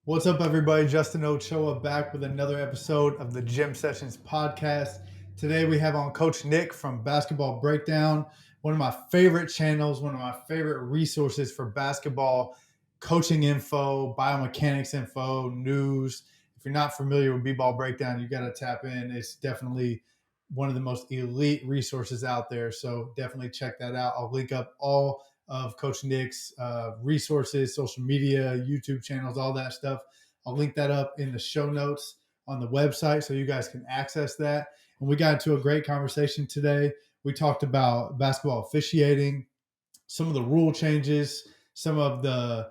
What's up, everybody? Justin Ochoa back with another episode of the Gym Sessions podcast. Today we have on Coach Nick from Basketball Breakdown, one of my favorite channels, one of my favorite resources for basketball coaching info, biomechanics info, news. If you're not familiar with B-Ball Breakdown, you got to tap in. It's definitely one of the most elite resources out there. So definitely check that out. I'll link up all of Coach Nick's resources, social media, YouTube channels, all that stuff. I'll link that up in the show notes on the website so you guys can access that. And we got into a great conversation today. We talked about basketball officiating, some of the rule changes, some of the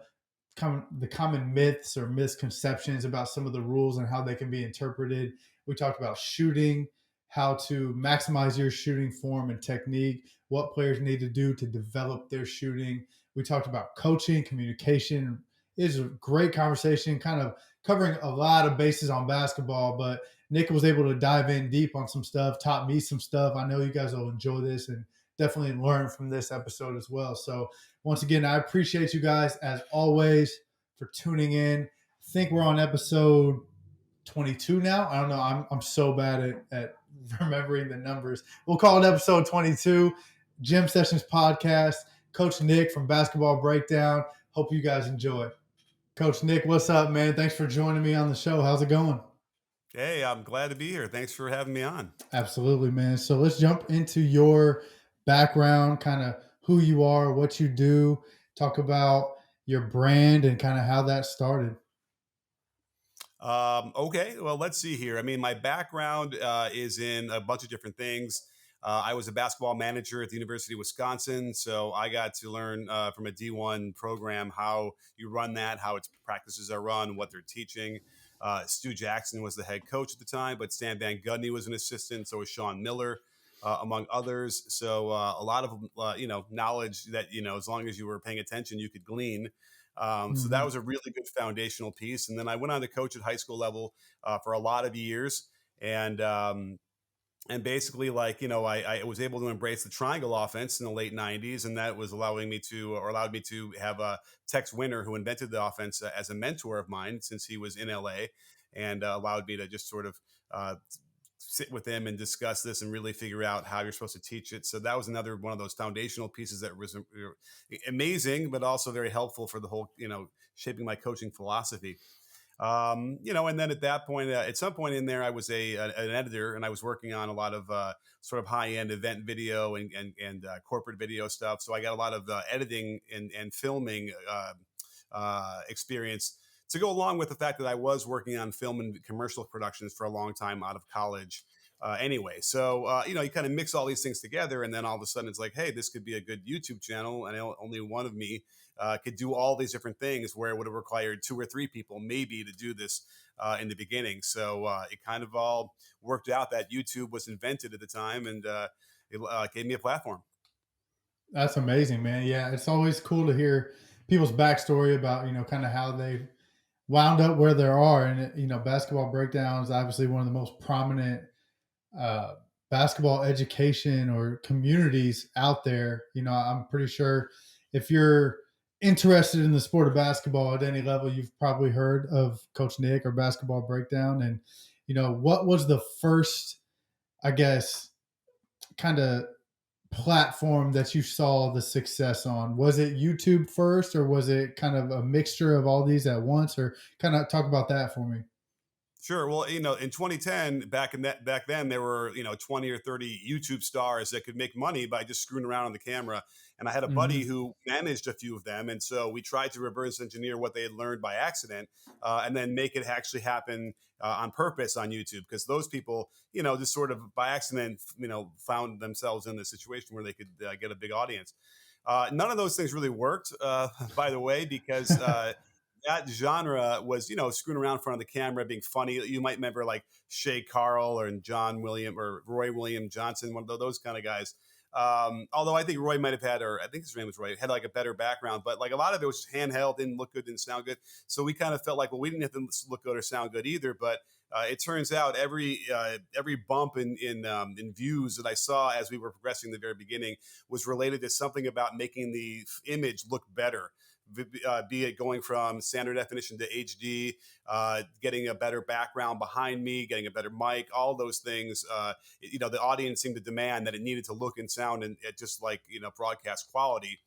common myths or misconceptions about some of the rules and how they can be interpreted. We talked about shooting, how to maximize your shooting form and technique, what players need to do to develop their shooting. We talked about coaching, communication. It was a great conversation, kind of covering a lot of bases on basketball, but Nick was able to dive in deep on some stuff, taught me some stuff. I know you guys will enjoy this and definitely learn from this episode as well. So once again, I appreciate you guys as always for tuning in. I think we're on episode 22 now. I don't know. I'm so bad at remembering the numbers. We'll call it episode 22, Gym Sessions Podcast. Coach Nick from Basketball Breakdown. Hope you guys enjoy. Coach Nick, what's up, man? Thanks for joining me on the show. How's it going? Hey, I'm glad to be here. Thanks for having me on. Absolutely, man. So let's jump into your background, kind of who you are, what you do, talk about your brand and kind of how that started. Okay, well, let's see here. I mean, my background is in a bunch of different things. I was a basketball manager at the University of Wisconsin, so I got to learn from a D1 program how you run that, how its practices are run, what they're teaching. Stu Jackson was the head coach at the time, but Stan Van Gundy was an assistant. So was Sean Miller, among others. So a lot of knowledge that as long as you were paying attention, you could glean. So that Mm-hmm. was a really good foundational piece. And then I went on to coach at high school level for a lot of years. And basically, I was able to embrace the triangle offense in the late 90s. And that was allowed me to have Tex Winter, who invented the offense, as a mentor of mine since he was in LA, and allowed me to just sort of sit with him and discuss this and really figure out how you're supposed to teach it. So that was another one of those foundational pieces that was amazing, but also very helpful for the whole, shaping my coaching philosophy. And then at that point, at some point in there, I was an editor, and I was working on a lot of sort of high end event video and corporate video stuff. So I got a lot of editing and filming experience to go along with the fact that I was working on film and commercial productions for a long time out of college. Anyway, so you kind of mix all these things together, and then all of a sudden it's like, hey, this could be a good YouTube channel, and only one of me could do all these different things, where it would have required two or three people maybe to do this in the beginning. So it kind of all worked out that YouTube was invented at the time, and it gave me a platform. That's amazing, man. Yeah, it's always cool to hear people's backstory about, kind of how they wound up where they are. And, basketball breakdown is obviously one of the most prominent uh, basketball education or communities out there. I'm pretty sure if you're interested in the sport of basketball at any level, you've probably heard of Coach Nick or Basketball Breakdown. And, what was the first, I guess, kind of platform that you saw the success on? Was it YouTube first, or was it kind of a mixture of all these at once? Or kind of talk about that for me. Sure. Well, in 2010, back then, there were 20 or 30 YouTube stars that could make money by just screwing around on the camera. And I had a buddy Mm-hmm. who managed a few of them, and so we tried to reverse engineer what they had learned by accident, and then make it actually happen on purpose on YouTube. Because those people, just sort of by accident, found themselves in the situation where they could get a big audience. None of those things really worked, by the way, because that genre was, screwing around in front of the camera, being funny. You might remember like Shay Carl or John William or Roy William Johnson, one of those kind of guys. Although I think Roy might have had, or I think his name was Roy, had like a better background, but like a lot of it was just handheld, didn't look good, didn't sound good. So we kind of felt like, well, we didn't have to look good or sound good either. But it turns out every bump in views that I saw as we were progressing in the very beginning was related to something about making the image look better be it going from standard definition to HD, getting a better background behind me, getting a better mic, all those things. The audience seemed to demand that it needed to look and sound and just like broadcast quality.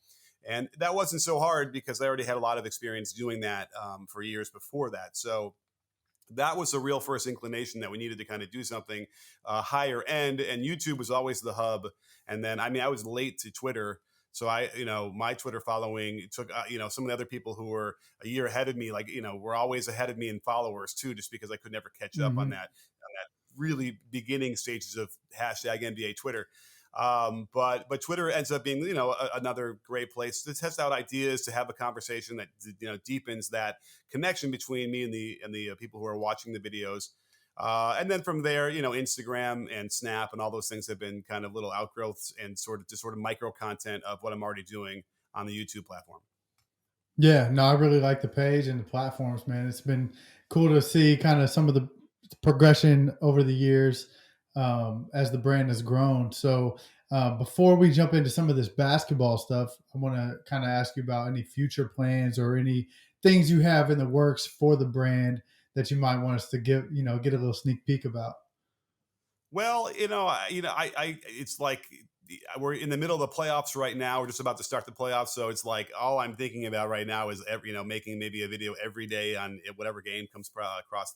And that wasn't so hard because I already had a lot of experience doing that for years before that. So that was the real first inclination that we needed to kind of do something higher end. And YouTube was always the hub. And then, I mean, I was late to Twitter. So my Twitter following took, some of the other people who were a year ahead of me, like, were always ahead of me in followers too, just because I could never catch up on Hmm. that really beginning stages of hashtag NBA Twitter. But Twitter ends up being another great place to test out ideas, to have a conversation that deepens that connection between me and the people who are watching the videos. And then from there, Instagram and Snap and all those things have been kind of little outgrowths and sort of micro content of what I'm already doing on the YouTube platform. Yeah, no, I really like the page and the platforms, man. It's been cool to see kind of some of the progression over the years as the brand has grown. So, before we jump into some of this basketball stuff, I want to kind of ask you about any future plans or any things you have in the works for the brand that you might want us to get a little sneak peek about. Well, it's like we're in the middle of the playoffs right now. We're just about to start the playoffs, so it's like all I'm thinking about right now is making maybe a video every day on whatever game comes across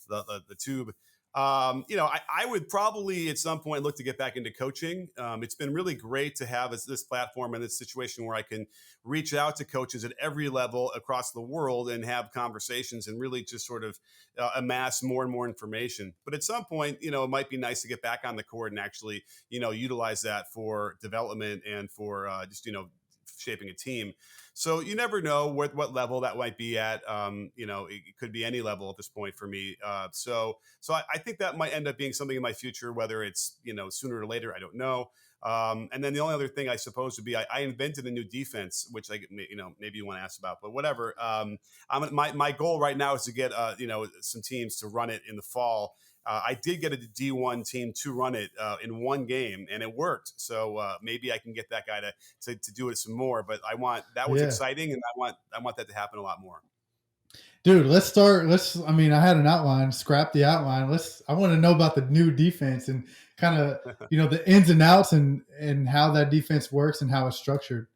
the tube. I would probably at some point look to get back into coaching. It's been really great to have this platform and this situation where I can reach out to coaches at every level across the world and have conversations and really just sort of amass more and more information. But at some point, it might be nice to get back on the court and actually, utilize that for development and for just, shaping a team. So you never know what level that might be at. It could be any level at this point for me. So I think that might end up being something in my future, whether it's sooner or later, I don't know. And then the only other thing I suppose would be I invented a new defense, which maybe you want to ask about, but whatever. My goal right now is to get some teams to run it in the fall. I did get a D1 team to run it in one game, and it worked. So maybe I can get that guy to do it some more. But that was Yeah. exciting, and I want that to happen a lot more. Dude, let's start. I mean, I had an outline, scrap the outline. I want to know about the new defense and kind of, the ins and outs and how that defense works and how it's structured.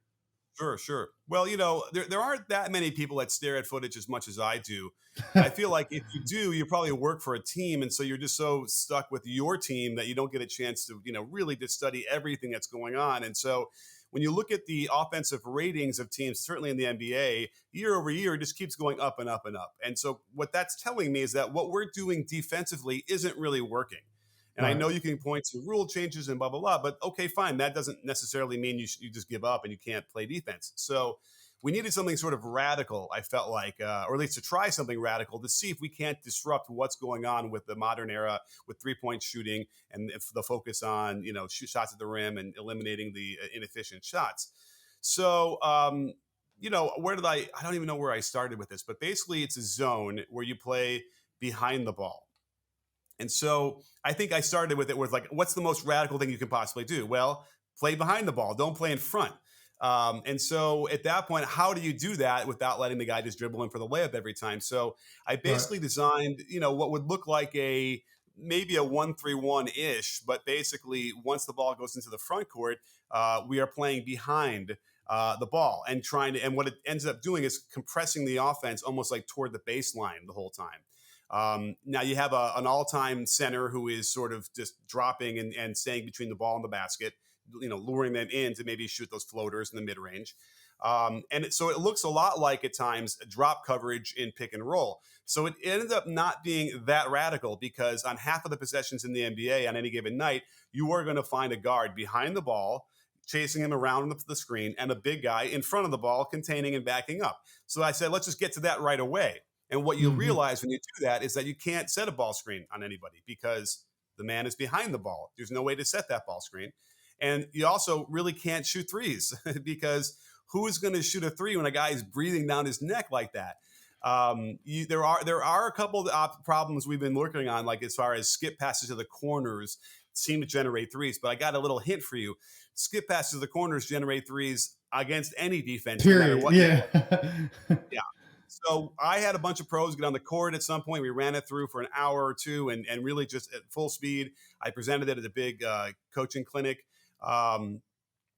Sure, sure. Well, there aren't that many people that stare at footage as much as I do. I feel like if you do, you probably work for a team, and so you're just so stuck with your team that you don't get a chance to, really to study everything that's going on. And so, when you look at the offensive ratings of teams, certainly in the NBA, year over year, it just keeps going up and up and up. And so, what that's telling me is that what we're doing defensively isn't really working. And I Right. know you can point to rule changes and blah blah blah, but okay, fine. That doesn't necessarily mean you just give up and you can't play defense. So we needed something sort of radical. I felt like, or at least to try something radical to see if we can't disrupt what's going on with the modern era with 3-point shooting and if the focus on shoot shots at the rim and eliminating the inefficient shots. So. Where did I don't even know where I started with this, but basically it's a zone where you play behind the ball. And so I think I started with it with like, what's the most radical thing you can possibly do? Well, play behind the ball, don't play in front. And so at that point, how do you do that without letting the guy just dribble in for the layup every time? So I Right. basically designed, what would look like maybe a 1-3-1 ish, but basically once the ball goes into the front court, we are playing behind the ball and and what it ends up doing is compressing the offense almost like toward the baseline the whole time. Now you have an all-time center who is sort of just dropping and staying between the ball and the basket, luring them in to maybe shoot those floaters in the mid-range. So it looks a lot like at times drop coverage in pick and roll. So it ended up not being that radical because on half of the possessions in the NBA on any given night, you are going to find a guard behind the ball, chasing him around the screen, and a big guy in front of the ball containing and backing up. So I said, let's just get to that right away. And what you'll Hmm. realize when you do that is that you can't set a ball screen on anybody because the man is behind the ball. There's no way to set that ball screen. And you also really can't shoot threes because who is going to shoot a three when a guy is breathing down his neck like that? There are a couple of problems we've been working on, like as far as skip passes to the corners, seem to generate threes. But I got a little hint for you. Skip passes to the corners generate threes against any defense, no matter Period. what you Yeah. play. Yeah. So I had a bunch of pros get on the court at some point. We ran it through for an hour or two and really just at full speed. I presented it at a big coaching clinic. Um,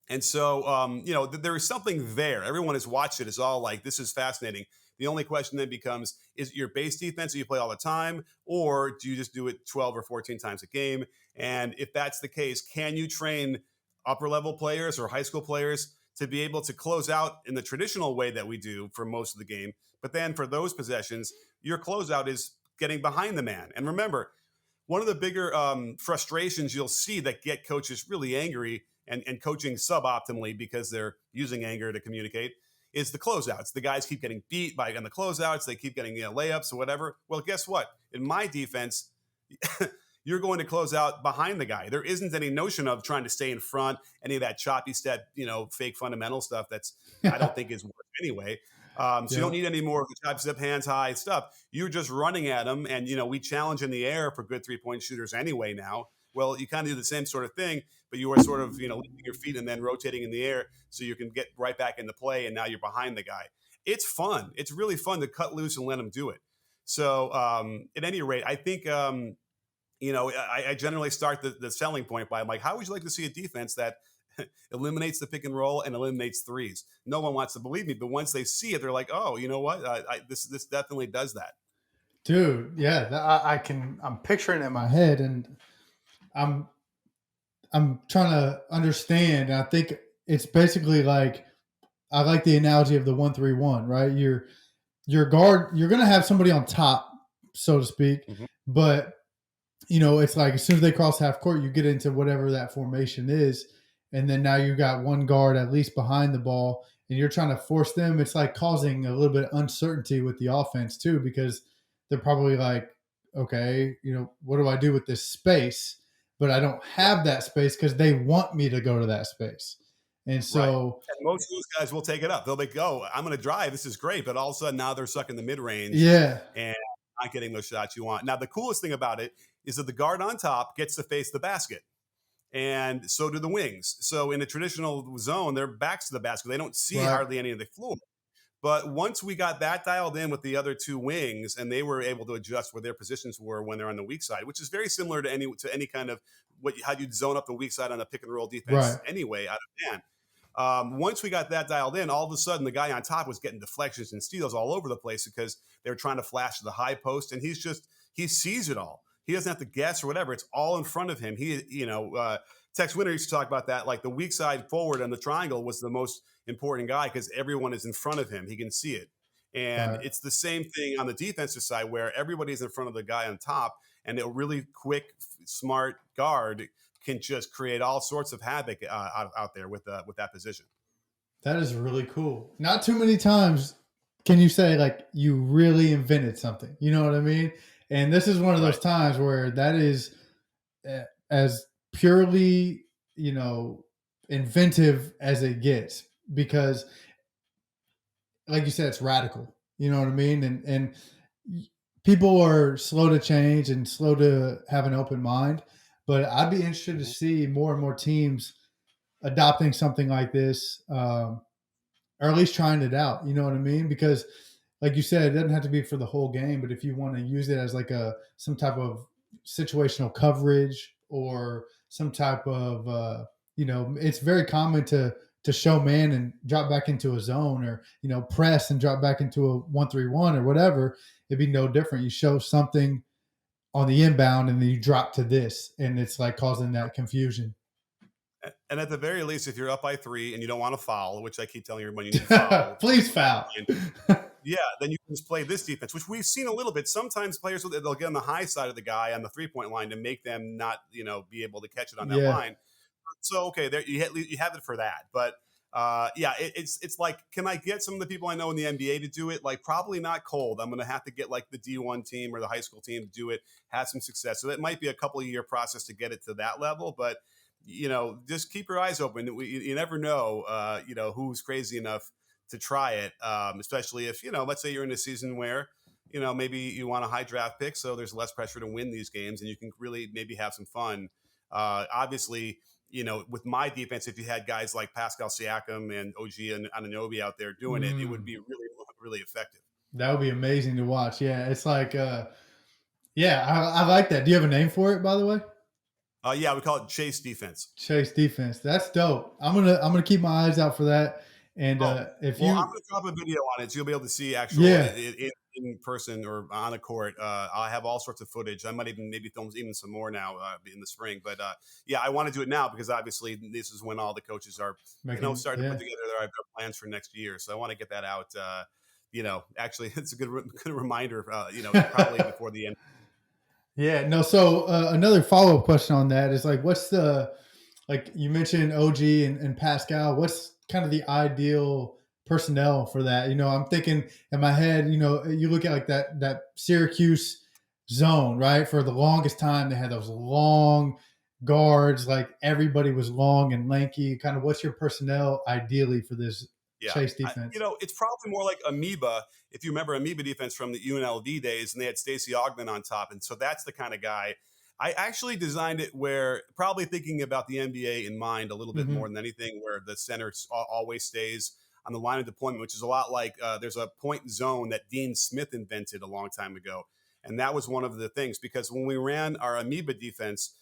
and so, there is something there. Everyone has watched it. It's all like, this is fascinating. The only question then becomes, is it your base defense that you play all the time, or do you just do it 12 or 14 times a game? And if that's the case, can you train upper level players or high school players to be able to close out in the traditional way that we do for most of the game? But then for those possessions, your closeout is getting behind the man. And remember, one of the bigger frustrations you'll see that get coaches really angry and coaching suboptimally because they're using anger to communicate is the closeouts. The guys keep getting beat by on the closeouts. They keep getting layups or whatever. Well, guess what? In my defense, you're going to close out behind the guy. There isn't any notion of trying to stay in front, any of that choppy step, fake fundamental stuff that's I don't think is work anyway. So you don't need any more of the choppy step, hands high stuff. You're just running at them, and we challenge in the air for good 3-point shooters anyway now. Well, you kind of do the same sort of thing, but you are sort of lifting your feet and then rotating in the air so you can get right back into play, and now you're behind the guy. It's fun. It's really fun to cut loose and let him do it. So at any rate, I think I generally start the selling point by, I'm like, how would you like to see a defense that eliminates the pick and roll and eliminates threes? No one wants to believe me, but once they see it, they're like, oh, you know what? This definitely does that. Dude, yeah, I'm picturing it in my head, and I'm trying to understand. And I think it's basically like, I like the analogy of the 1-3-1, right? Your guard, you're gonna have somebody on top, so to speak, Mhm. but it's like as soon as they cross half court, you get into whatever that formation is, and then now you got one guard at least behind the ball, and you're trying to force them. It's like causing a little bit of uncertainty with the offense too, because they're probably like, okay, what do I do with this space? But I don't Right. have that space because they want me to go to that space, and Right. so And most of those guys will take it up. They'll be like, oh, I'm going to drive. This is great. But all of a sudden now they're stuck in the mid range yeah, and not getting those shots you want. Now, the coolest thing about it is that the guard on top gets to face the basket, and so do the wings. So in a traditional zone, their backs to the basket. They don't see right, hardly any of the floor. But once we got that dialed in with the other two wings, and they were able to adjust where their positions were when they're on the weak side, which is very similar to any kind of how you'd zone up the weak side on a pick and roll right. defense anyway out of man. Once we got that dialed in, all of a sudden the guy on top was getting deflections and steals all over the place because they were trying to flash to the high post, and he sees it all. He doesn't have to guess or whatever. It's all in front of him. Tex Winter used to talk about that. Like the weak side forward on the triangle was the most important guy because everyone is in front of him. He can see it. And Right. it's the same thing on the defensive side where everybody's in front of the guy on top, and a really quick, smart guard can just create all sorts of havoc out there with that position. That is really cool. Not too many times can you say like you really invented something. You know what I mean? And this is one of those Right. times where that is as purely, inventive as it gets, because like you said, it's radical. You know what I mean? And people are slow to change and slow to have an open mind, but I'd be interested to Mhm. see more and more teams adopting something like this, or at least trying it out. You know what I mean? Because, like you said, it doesn't have to be for the whole game, but if you want to use it as like some type of situational coverage or some type of it's very common to show man and drop back into a zone, or press and drop back into a 1-3-1 or whatever. It'd be no different. You show something on the inbound and then you drop to this, and it's like causing that confusion. And at the very least, if you're up by 3 and you don't want to foul, which I keep telling everyone you need to foul, Please foul. yeah, then you can just play this defense, which we've seen a little bit. Sometimes players they'll get on the high side of the guy on the 3-point line to make them not be able to catch it on that Yeah. line. So okay, there you have it for that. But yeah, it's like, can I get some of the people I know in the NBA to do it? Like probably not cold. I'm going to have to get like the D1 team or the high school team to do it, have some success. So that might be a couple of year process to get it to that level, but just keep your eyes open. You never know, who's crazy enough to try it, especially if, let's say you're in a season where, maybe you want a high draft pick, so there's less pressure to win these games and you can really maybe have some fun. Obviously, with my defense, if you had guys like Pascal Siakam and OG and Anunoby out there doing it, it would Mm, be really, really effective. that would be amazing to watch. Yeah, it's like, yeah, I like that. Do you have a name for it, by the way? Yeah, we call it chase defense. Chase defense. That's dope. I'm gonna keep my eyes out for that. And Oh, if well, I'm you, going to drop a video on it, so you'll be able to see actual yeah, in person or on the court. I have all sorts of footage. I might even maybe film even some more now in the spring. But yeah, I want to do it now because obviously this is when all the coaches are, making, starting to put yeah. together their plans for next year. So I want to get that out. Actually, it's a good reminder. Probably before the end. Yeah, no. So another follow up question on that is like, what's the, like you mentioned OG and Pascal? What's kind of the ideal personnel for that? I'm thinking in my head. You look at like that Syracuse zone, right? For the longest time, they had those long guards. Like everybody was long and lanky. Kind of, what's your personnel ideally for this Yeah. chase defense? It's probably more like Amoeba, if you remember Amoeba defense from the UNLV days, and they had Stacey Ogman on top. And so that's the kind of guy. I actually designed it where, probably thinking about the NBA in mind a little bit more Hmm. than anything, where the center always stays on the line of deployment, which is a lot like there's a point zone that Dean Smith invented a long time ago. And that was one of the things, because when we ran our Amoeba defense,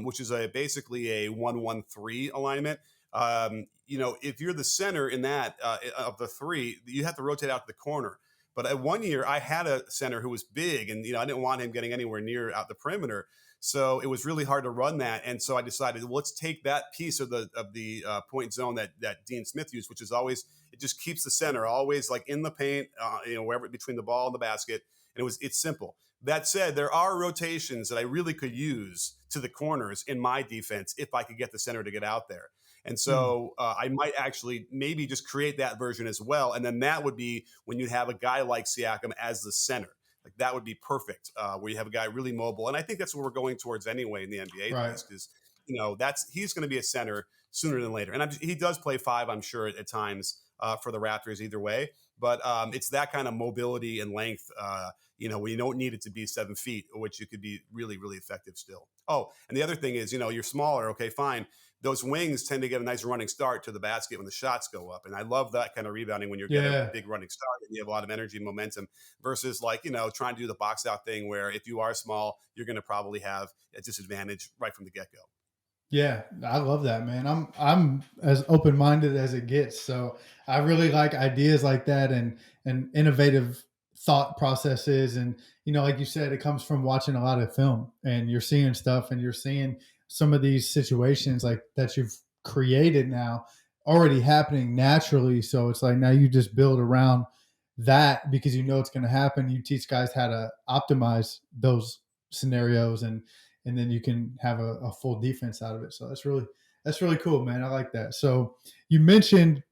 which is basically a 1-1-3 alignment, if you're the center in that of the three, you have to rotate out to the corner. But at one year, I had a center who was big, and I didn't want him getting anywhere near out the perimeter. So it was really hard to run that, and so I decided, well, let's take that piece of the point zone that Dean Smith used, which is always, it just keeps the center always like in the paint, wherever between the ball and the basket, and it's simple. That said, there are rotations that I really could use to the corners in my defense if I could get the center to get out there. And so I might actually maybe just create that version as well. And then that would be when you'd have a guy like Siakam as the center. Like that would be perfect, where you have a guy really mobile. And I think that's what we're going towards anyway in the NBA, at Right. least, is, he's going to be a center sooner than later. And he does play five, I'm sure, at times for the Raptors either way. But it's that kind of mobility and length, where you don't need it to be 7 feet, which you could be really, really effective still. Oh, and the other thing is, you're smaller. Okay, fine, those wings tend to get a nice running start to the basket when the shots go up. And I love that kind of rebounding when you get a Yeah. big running start and you have a lot of energy and momentum, versus like, trying to do the box out thing where if you are small, you're going to probably have a disadvantage right from the get go. Yeah, I love that, man. I'm as open minded as it gets. So I really like ideas like that and innovative thought processes. And like you said, it comes from watching a lot of film and you're seeing stuff and you're seeing some of these situations like that you've created now already happening naturally. So it's like now you just build around that because it's going to happen. You teach guys how to optimize those scenarios and then you can have a full defense out of it. So that's really cool, man. I like that. So you mentioned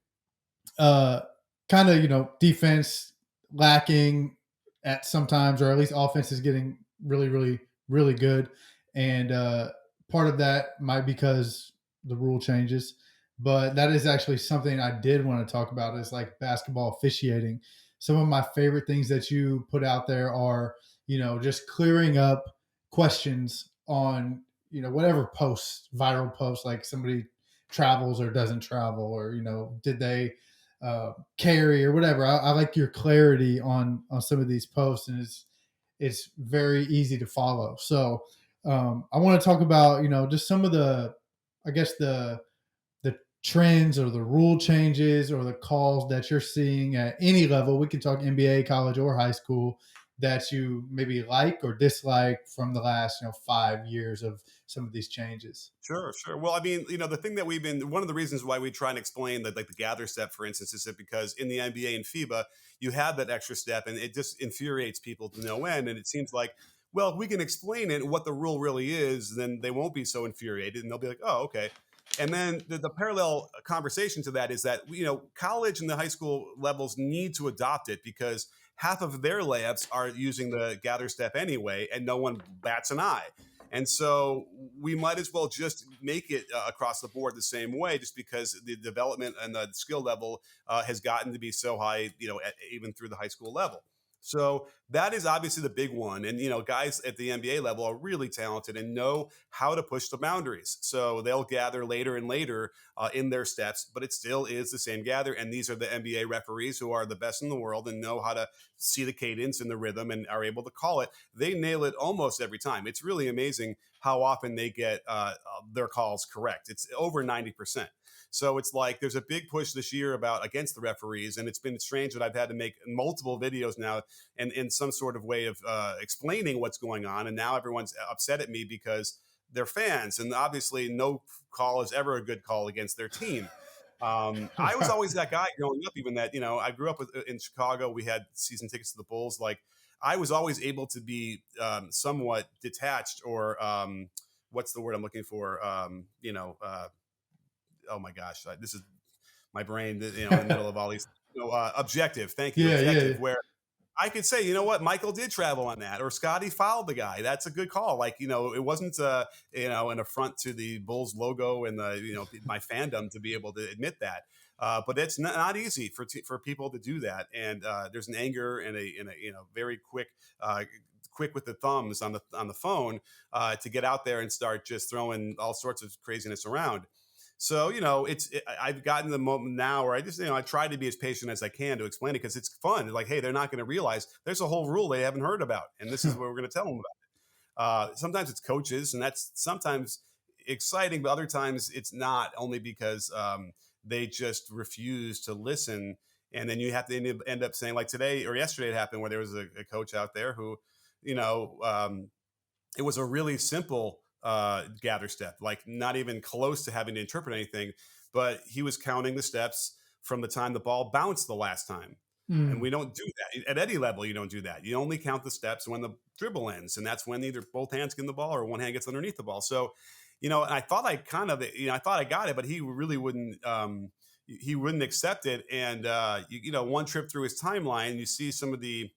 uh, kind of defense lacking at sometimes, or at least offense is getting really, really, really good, and part of that might because the rule changes. But that is actually something I did want to talk about is like basketball officiating. Some of my favorite things that you put out there are just clearing up questions on whatever posts, viral posts, like somebody travels or doesn't travel, or did they carry or whatever. I like your clarity on some of these posts, and it's very easy to follow. So I want to talk about just some of the, I guess the trends or the rule changes or the calls that you're seeing at any level. We can talk NBA, college, or high school that you maybe like or dislike from the last 5 years of some of these changes. Sure, sure. Well, I mean, the thing that one of the reasons why we try and explain that, like the gather step, for instance, is that because in the NBA and FIBA, you have that extra step, and it just infuriates people to no end. And it seems like, well, if we can explain it what the rule really is, then they won't be so infuriated, and they'll be like, oh, okay. And then the parallel conversation to that is that college and the high school levels need to adopt it because half of their layups are using the gather step anyway, and no one bats an eye. And so we might as well just make it across the board the same way, just because the development and the skill level has gotten to be so high, even through the high school level. So that is obviously the big one. And, guys at the NBA level are really talented and know how to push the boundaries. So they'll gather later and later in their steps, but it still is the same gather. And these are the NBA referees who are the best in the world and know how to see the cadence and the rhythm and are able to call it. They nail it almost every time. It's really amazing how often they get their calls correct. It's over 90%. So it's like there's a big push this year about against the referees, and it's been strange that I've had to make multiple videos now and in some sort of way of explaining what's going on. And now everyone's upset at me because they're fans, and obviously no call is ever a good call against their team. I was always that guy growing up, even that, I grew up in Chicago. We had season tickets to the Bulls. Like I was always able to be somewhat detached or what's the word I'm looking for? Oh my gosh, this is my brain, in the middle of all these, objective. Thank you. Yeah, yeah, Objective, where I could say, you know what, Michael did travel on that, or Scotty fouled the guy. That's a good call. Like, it wasn't, an affront to the Bulls logo and my fandom to be able to admit that. But it's not easy for people to do that. And there's an anger and a very quick with the thumbs on the phone to get out there and start just throwing all sorts of craziness around. So, I've gotten the moment now where I just, I try to be as patient as I can to explain it because it's fun. Like, hey, they're not going to realize there's a whole rule they haven't heard about. And this is what we're going to tell them about. Sometimes it's coaches, and that's sometimes exciting, but other times it's not, only because they just refuse to listen. And then you have to end up saying, like today or yesterday, it happened where there was a coach out there who, you know, um, it was a really simple gather step, like not even close to having to interpret anything, but he was counting the steps from the time the ball bounced the last time. And we mm. don't do that at any level. You don't do that. You only count the steps when the dribble ends, and that's when either both hands get in the ball or one hand gets underneath the ball. So, and I thought I thought I got it, but he really wouldn't. He wouldn't accept it. And one trip through his timeline, you see some of the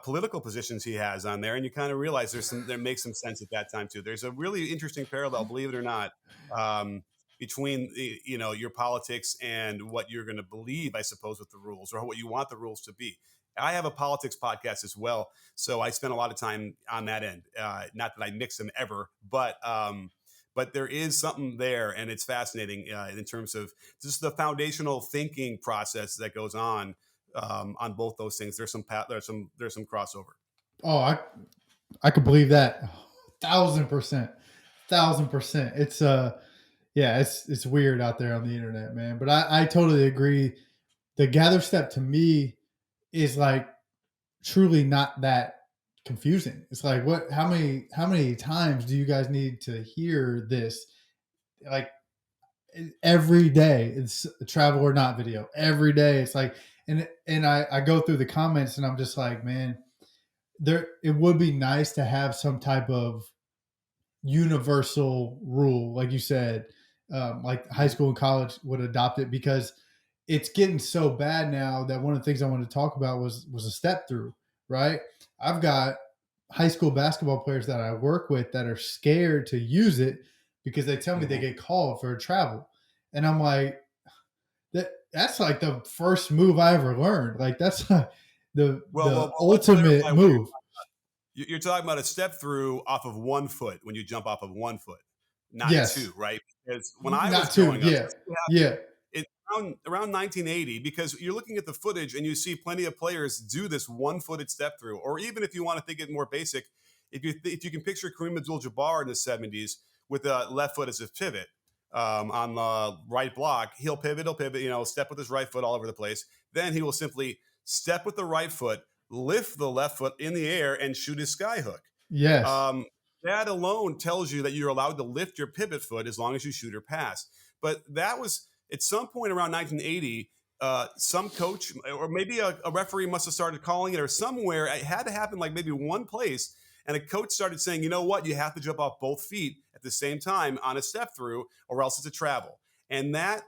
political positions he has on there, and you kind of realize there makes some sense at that time too. There's a really interesting parallel, believe it or not, um, between your politics and what you're going to believe, I suppose, with the rules or what you want the rules to be. I have a politics podcast as well, so I spend a lot of time on that end. Not that I mix them ever, but there is something there, and it's fascinating in terms of just the foundational thinking process that goes on both those things. There's some crossover. Oh, I could believe that. 1,000%. 1,000%. It's yeah, it's weird out there on the internet, man. But I totally agree. The gather step to me is like truly not that confusing. It's like how many times do you guys need to hear this? Like every day it's a travel or not video. Every day it's like and I go through the comments and I'm just like, man, there it would be nice to have some type of universal rule, like you said, like high Mhm. school and college would adopt it because it's getting so bad now that one of the things I wanted to talk about was a step through, right? I've got high school basketball players that I work with that are scared to use it because they tell me they Mhm. get called for a travel. And I'm like, that's like the first move I ever learned. Like that's like the Let's ultimate clarify what move. you're talking about. A step through off of 1 foot when you jump off of 1 foot, not Yes. two, right? Because when I was Not two. growing up, Yeah. Yeah. it, around 1980, because you're looking at the footage and you see plenty of players do this 1-footed step through, or even if you want to think it more basic, if you can picture Kareem Abdul-Jabbar in the 70s with the left foot as a pivot on the right block, he'll pivot, step with his right foot all over the place. Then he will simply step with the right foot, lift the left foot in the air, and shoot his sky hook. Yes. Um, that alone tells you that you're allowed to lift your pivot foot as long as you shoot or pass. But that was at some point around 1980. Some coach or maybe a referee must have started calling it, or somewhere it had to happen, like maybe one place. And a coach started saying, you know what, you have to jump off both feet at the same time on a step through, or else it's a travel. And that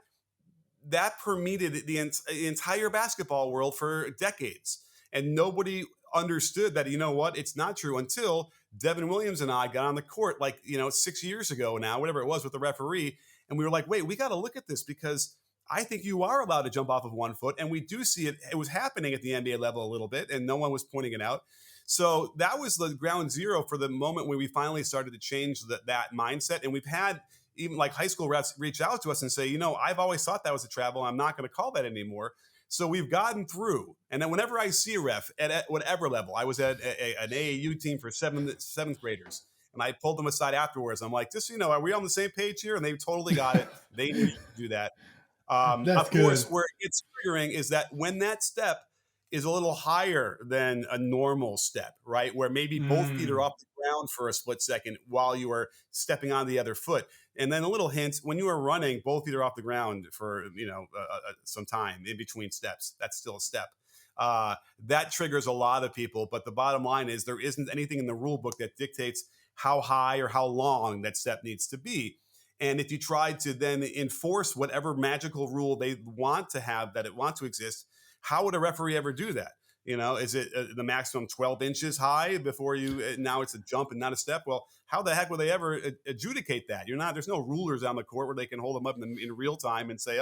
permeated the entire basketball world for decades. And nobody understood that, it's not true until Devin Williams and I got on the court, like, 6 years ago now, whatever it was, with the referee. And we were like, wait, we got to look at this because I think you are allowed to jump off of 1 foot. And we do see it. It was happening at the NBA level a little bit, and no one was pointing it out. So that was the ground zero for the moment when we finally started to change that mindset. And we've had even like high school refs reach out to us and say, I've always thought that was a travel. I'm not going to call that anymore. So we've gotten through. And then whenever I see a ref at whatever level, I was at an AAU team for seventh graders. And I pulled them aside afterwards. I'm like, just so you know, are we on the same page here? And they totally got it. They knew to do that. That's Of course, good. where it gets triggering is that when that step is a little higher than a normal step, right? Where maybe both feet are Mm, off the ground for a split second while you are stepping on the other foot. And then a little hint, when you are running, both feet are off the ground for, some time in between steps. That's still a step. That triggers a lot of people. But the bottom line is there isn't anything in the rule book that dictates how high or how long that step needs to be. And if you try to then enforce whatever magical rule they want to have, that it wants to exist, how would a referee ever do that? Is it the maximum 12 inches high before now it's a jump and not a step? Well, how the heck will they ever adjudicate that? There's no rulers on the court where they can hold them up in real time and say,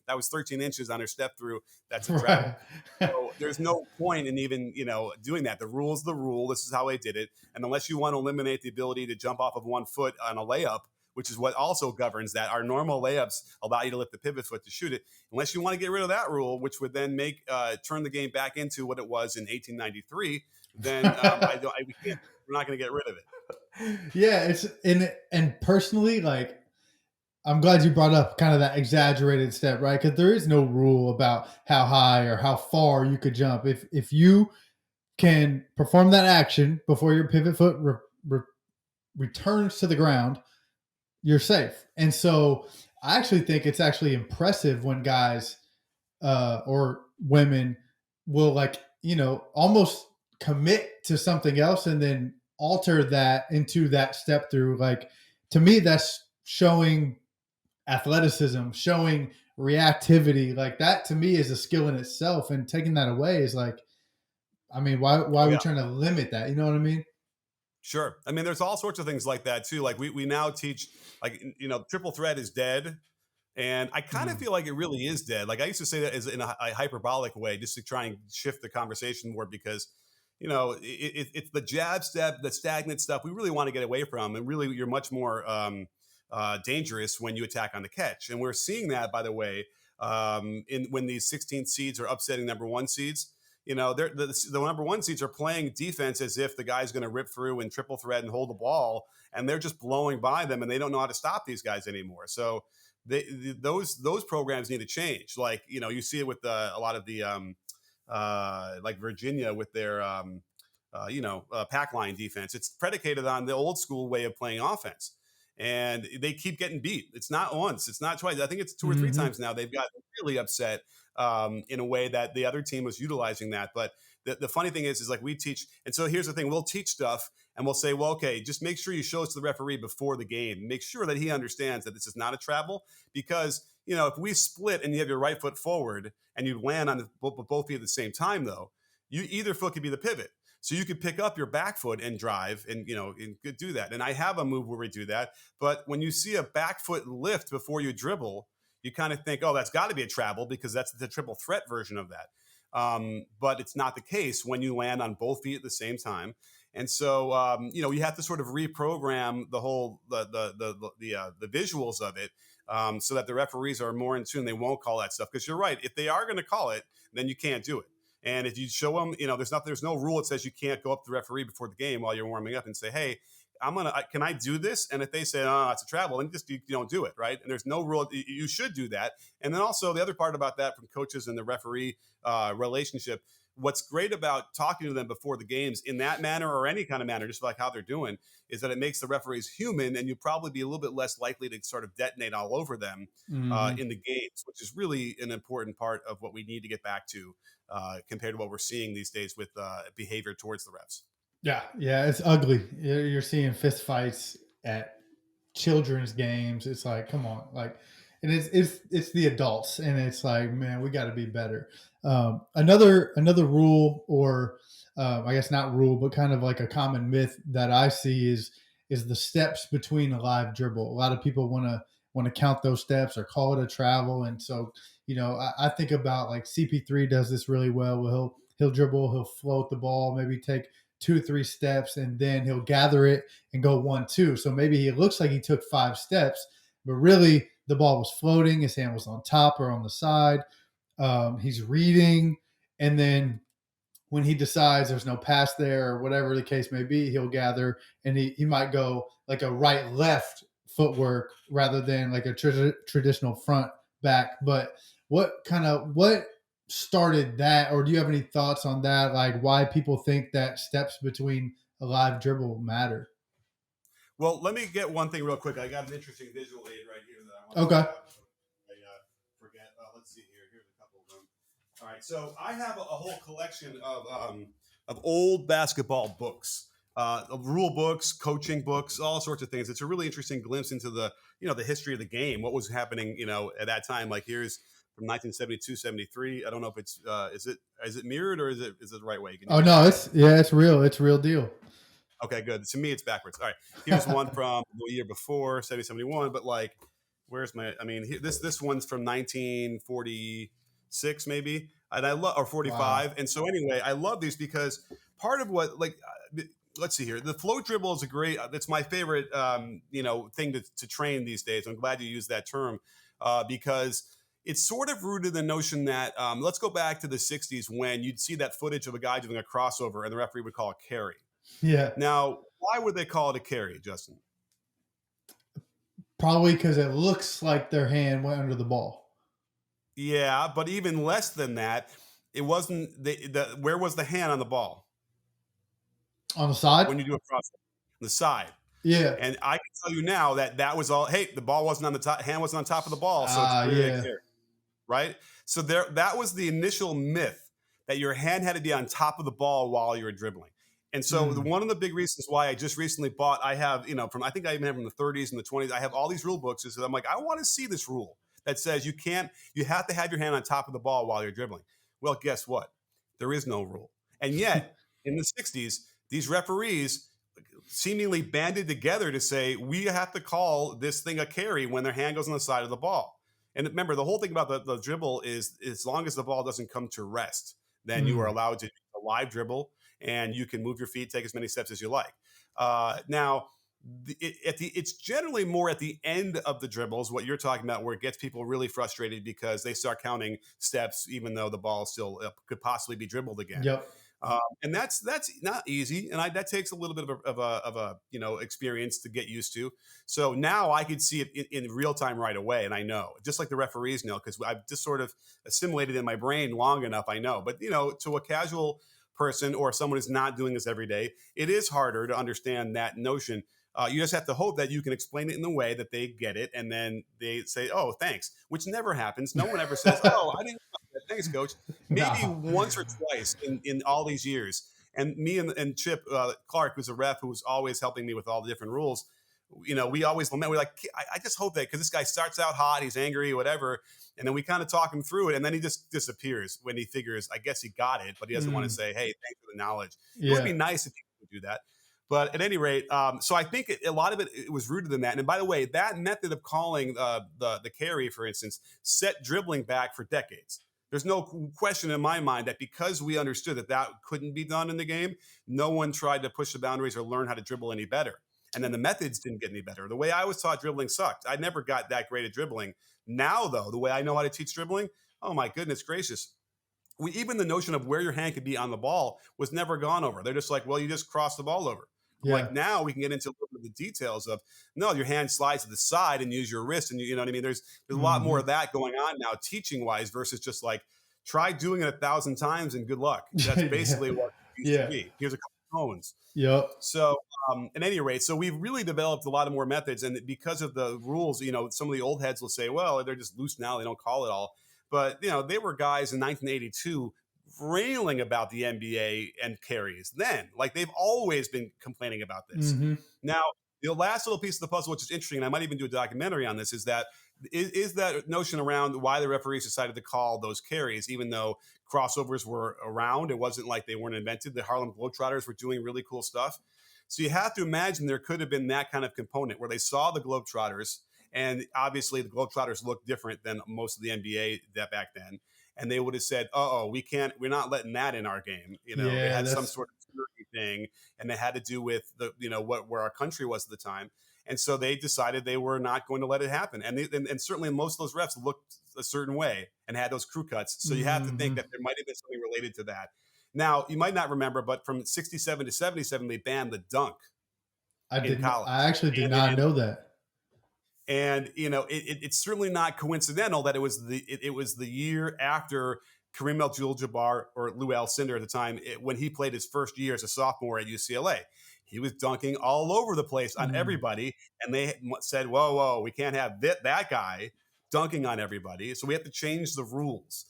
that was 13 inches on her step through. That's a travel. right. So there's no point in even, doing that. The rule's the rule. This is how they did it. And unless you want to eliminate the ability to jump off of 1 foot on a layup, which is what also governs that. Our normal layups allow you to lift the pivot foot to shoot it. Unless you want to get rid of that rule, which would then turn the game back into what it was in 1893, then we're not going to get rid of it. Yeah, it's and personally, like, I'm glad you brought up kind of that exaggerated step, right? Because there is no rule about how high or how far you could jump. If you can perform that action before your pivot foot returns to the ground, you're safe. And so I actually think it's actually impressive when guys or women will, like, almost commit to something else and then alter that into that step through. Like, to me, that's showing athleticism, showing reactivity. Like, that to me is a skill in itself. And taking that away is like, I mean, why Oh are we yeah. trying to limit that? You know what I mean? Sure. I mean, there's all sorts of things like that too. Like we now teach, like, triple threat is dead. And I kind of Mm. feel like it really is dead. Like I used to say that as in a hyperbolic way, just to try and shift the conversation more, because it's the jab step, the stagnant stuff we really want to get away from, and really you're much more dangerous when you attack on the catch. And we're seeing that, by the way, in when these 16th seeds are upsetting number one seeds. The number one seeds are playing defense as if the guy's going to rip through and triple threat and hold the ball, and they're just blowing by them, and they don't know how to stop these guys anymore. So those programs need to change. Like, you see it with a lot of the like Virginia with their pack line defense. It's predicated on the old school way of playing offense, and they keep getting beat. It's not once, it's not twice. I think it's two or three Hmm. times now they've got really upset in a way that the other team was utilizing that. But the funny thing is like we teach, and so here's the thing: we'll teach stuff and we'll say, well, okay, just make sure you show it to the referee before the game. Make sure that he understands that this is not a travel, because if we split and you have your right foot forward and you land on both feet at the same time, though, either foot could be the pivot. So you could pick up your back foot and drive and do that. And I have a move where we do that. But when you see a back foot lift before you dribble, you kind of think, oh, that's got to be a travel, because that's the triple threat version of that. But it's not the case when you land on both feet at the same time. And so you have to sort of reprogram the whole the visuals of it, so that the referees are more in tune. They won't call that stuff, because you're right. If they are going to call it, then you can't do it. And if you show them, there's no rule that says you can't go up to the referee before the game while you're warming up and say, hey, can I do this? And if they say, oh, it's a travel, then you don't do it, right? And there's no rule. You should do that. And then also the other part about that from coaches and the referee relationship, what's great about talking to them before the games in that manner, or any kind of manner, just like how they're doing, is that it makes the referees human, and you probably be a little bit less likely to sort of detonate all over them Hmm. in the games, which is really an important part of what we need to get back to, compared to what we're seeing these days with behavior towards the refs. Yeah, yeah, it's ugly. You're seeing fist fights at children's games. It's like, come on, like, and it's the adults, and it's like, man, we got to be better. Another rule, or I guess not rule, but kind of like a common myth that I see is the steps between a live dribble. A lot of people want to count those steps or call it a travel, and so I think about like CP3 does this really well. Where he'll dribble, he'll float the ball, maybe take 2 or 3 steps, and then he'll gather it and go 1-2. So maybe he looks like he took 5 steps, but really the ball was floating. His hand was on top or on the side. He's reading, and then when he decides there's no pass there or whatever the case may be, he'll gather and he might go like a right left footwork rather than like a traditional front back. But what started that, or do you have any thoughts on that? Like why people think that steps between a live dribble matter? Well, let me get one thing real quick. I got an interesting visual aid right here that I want to Okay. show you. Forget. Let's see here. Here's a couple of them. All right, so I have a whole collection of old basketball books, of rule books, coaching books, all sorts of things. It's a really interesting glimpse into the history of the game, what was happening, at that time. Like here's from 1972, 73. I don't know if it's is it mirrored or is it the right way? Can you Oh read no, that? it's real. It's real deal. Okay, good. To me, it's backwards. All right, here's one from the year before, 70, 71. But like, where's my? I mean, this one's from 1946, maybe, and I love or Wow. 45. And so anyway, I love these because part of what like. Let's see here. The float dribble is a great. It's my favorite, thing to train these days. I'm glad you used that term because it's sort of rooted in the notion that let's go back to the '60s when you'd see that footage of a guy doing a crossover and the referee would call a carry. Yeah. Now, why would they call it a carry, Justin? Probably because it looks like their hand went under the ball. Yeah, but even less than that, it wasn't the where was the hand on the ball On the side? when you do a cross on the side? Yeah. And I can tell you now that was all. Hey, the ball wasn't on the top, hand wasn't on top of the ball, so it's clearly a Yeah. carry, right? So that was the initial myth that your hand had to be on top of the ball while you were dribbling. And so Mm. one of the big reasons why I just recently bought, I have, from I think I even have from the 30s and the 20s, I have all these rule books. Is that I'm like, I want to see this rule that says you have to have your hand on top of the ball while you're dribbling. Well, guess what? There is no rule. And yet, in the 60s, these referees seemingly banded together to say we have to call this thing a carry when their hand goes on the side of the ball. And remember, the whole thing about the dribble is as long as the ball doesn't come to rest, then you are Mm. allowed to do a live dribble and you can move your feet, take as many steps as you like. Now, it's generally more at the end of the dribbles, what you're talking about, where it gets people really frustrated because they start counting steps, even though the ball still could possibly be dribbled again. Yep. And that's not easy, and that takes a little bit of a experience to get used to. So now I could see it in real time right away, and I know, just like the referees know, because I've just sort of assimilated in my brain long enough. I know, but to a casual person or someone who's not doing this every day, it is harder to understand that notion. You just have to hope that you can explain it in a way that they get it, and then they say, "Oh, thanks," which never happens. No one ever says, "Oh, I didn't know that. Thanks, coach." Maybe No. once or twice in all these years. And me and Chip Clark, who's a ref, who was always helping me with all the different rules. We always lament. We're like, I just hope that because this guy starts out hot, he's angry, whatever, and then we kind of talk him through it, and then he just disappears when he figures, I guess he got it, but he doesn't want to Mm. say, "Hey, thanks for the knowledge." It would be Yeah. nice if he could do that. But at any rate, so I think a lot of it was rooted in that. And by the way, that method of calling the carry, for instance, set dribbling back for decades. There's no question in my mind that because we understood that couldn't be done in the game, no one tried to push the boundaries or learn how to dribble any better. And then the methods didn't get any better. The way I was taught dribbling sucked. I never got that great at dribbling. Now, though, the way I know how to teach dribbling, oh my goodness gracious. Even the notion of where your hand could be on the ball was never gone over. They're just like, well, you just cross the ball over. I'm like, Yeah. now we can get into a little bit of the details of no, your hand slides to the side and use your wrist, and you know what I mean. There's a lot more Hmm. of that going on now, teaching wise, versus just like try doing it 1,000 times and good luck. That's Yeah. basically what it used to Yeah. be. Here's a couple tones. Yep. So, at any rate, so we've really developed a lot of more methods, and because of the rules, some of the old heads will say, "Well, they're just loose now; they don't call it all." But they were guys in 1982 railing about the NBA and carries. Then, like they've always been complaining about this. Hmm. Now, the last little piece of the puzzle, which is interesting, and I might even do a documentary on this, is that notion around why the referees decided to call those carries, even though crossovers were around. It wasn't like they weren't invented. The Harlem Globetrotters were doing really cool stuff. So you have to imagine there could have been that kind of component where they saw the Globetrotters And obviously, the Globetrotters looked different than most of the NBA that back then. And they would have said, "Oh, we can't. We're not letting that in our game." They Yeah, had some that's sort of security thing, and it had to do with the what where our country was at the time. And so they decided they were not going to let it happen. And certainly most of those refs looked a certain way and had those crew cuts. So you have to think mhm. that there might have been something related to that. Now, you might not remember, but from 67 to 77, they banned the dunk in I college. actually did And, not and know that. it's certainly not coincidental that it was the year after Kareem Abdul-Jabbar or Lou Alcindor at the time when he played his first year as a sophomore at UCLA. He was dunking all over the place on Mm. everybody, and they said, "Whoa, whoa, we can't have that guy dunking on everybody, so we have to change the rules."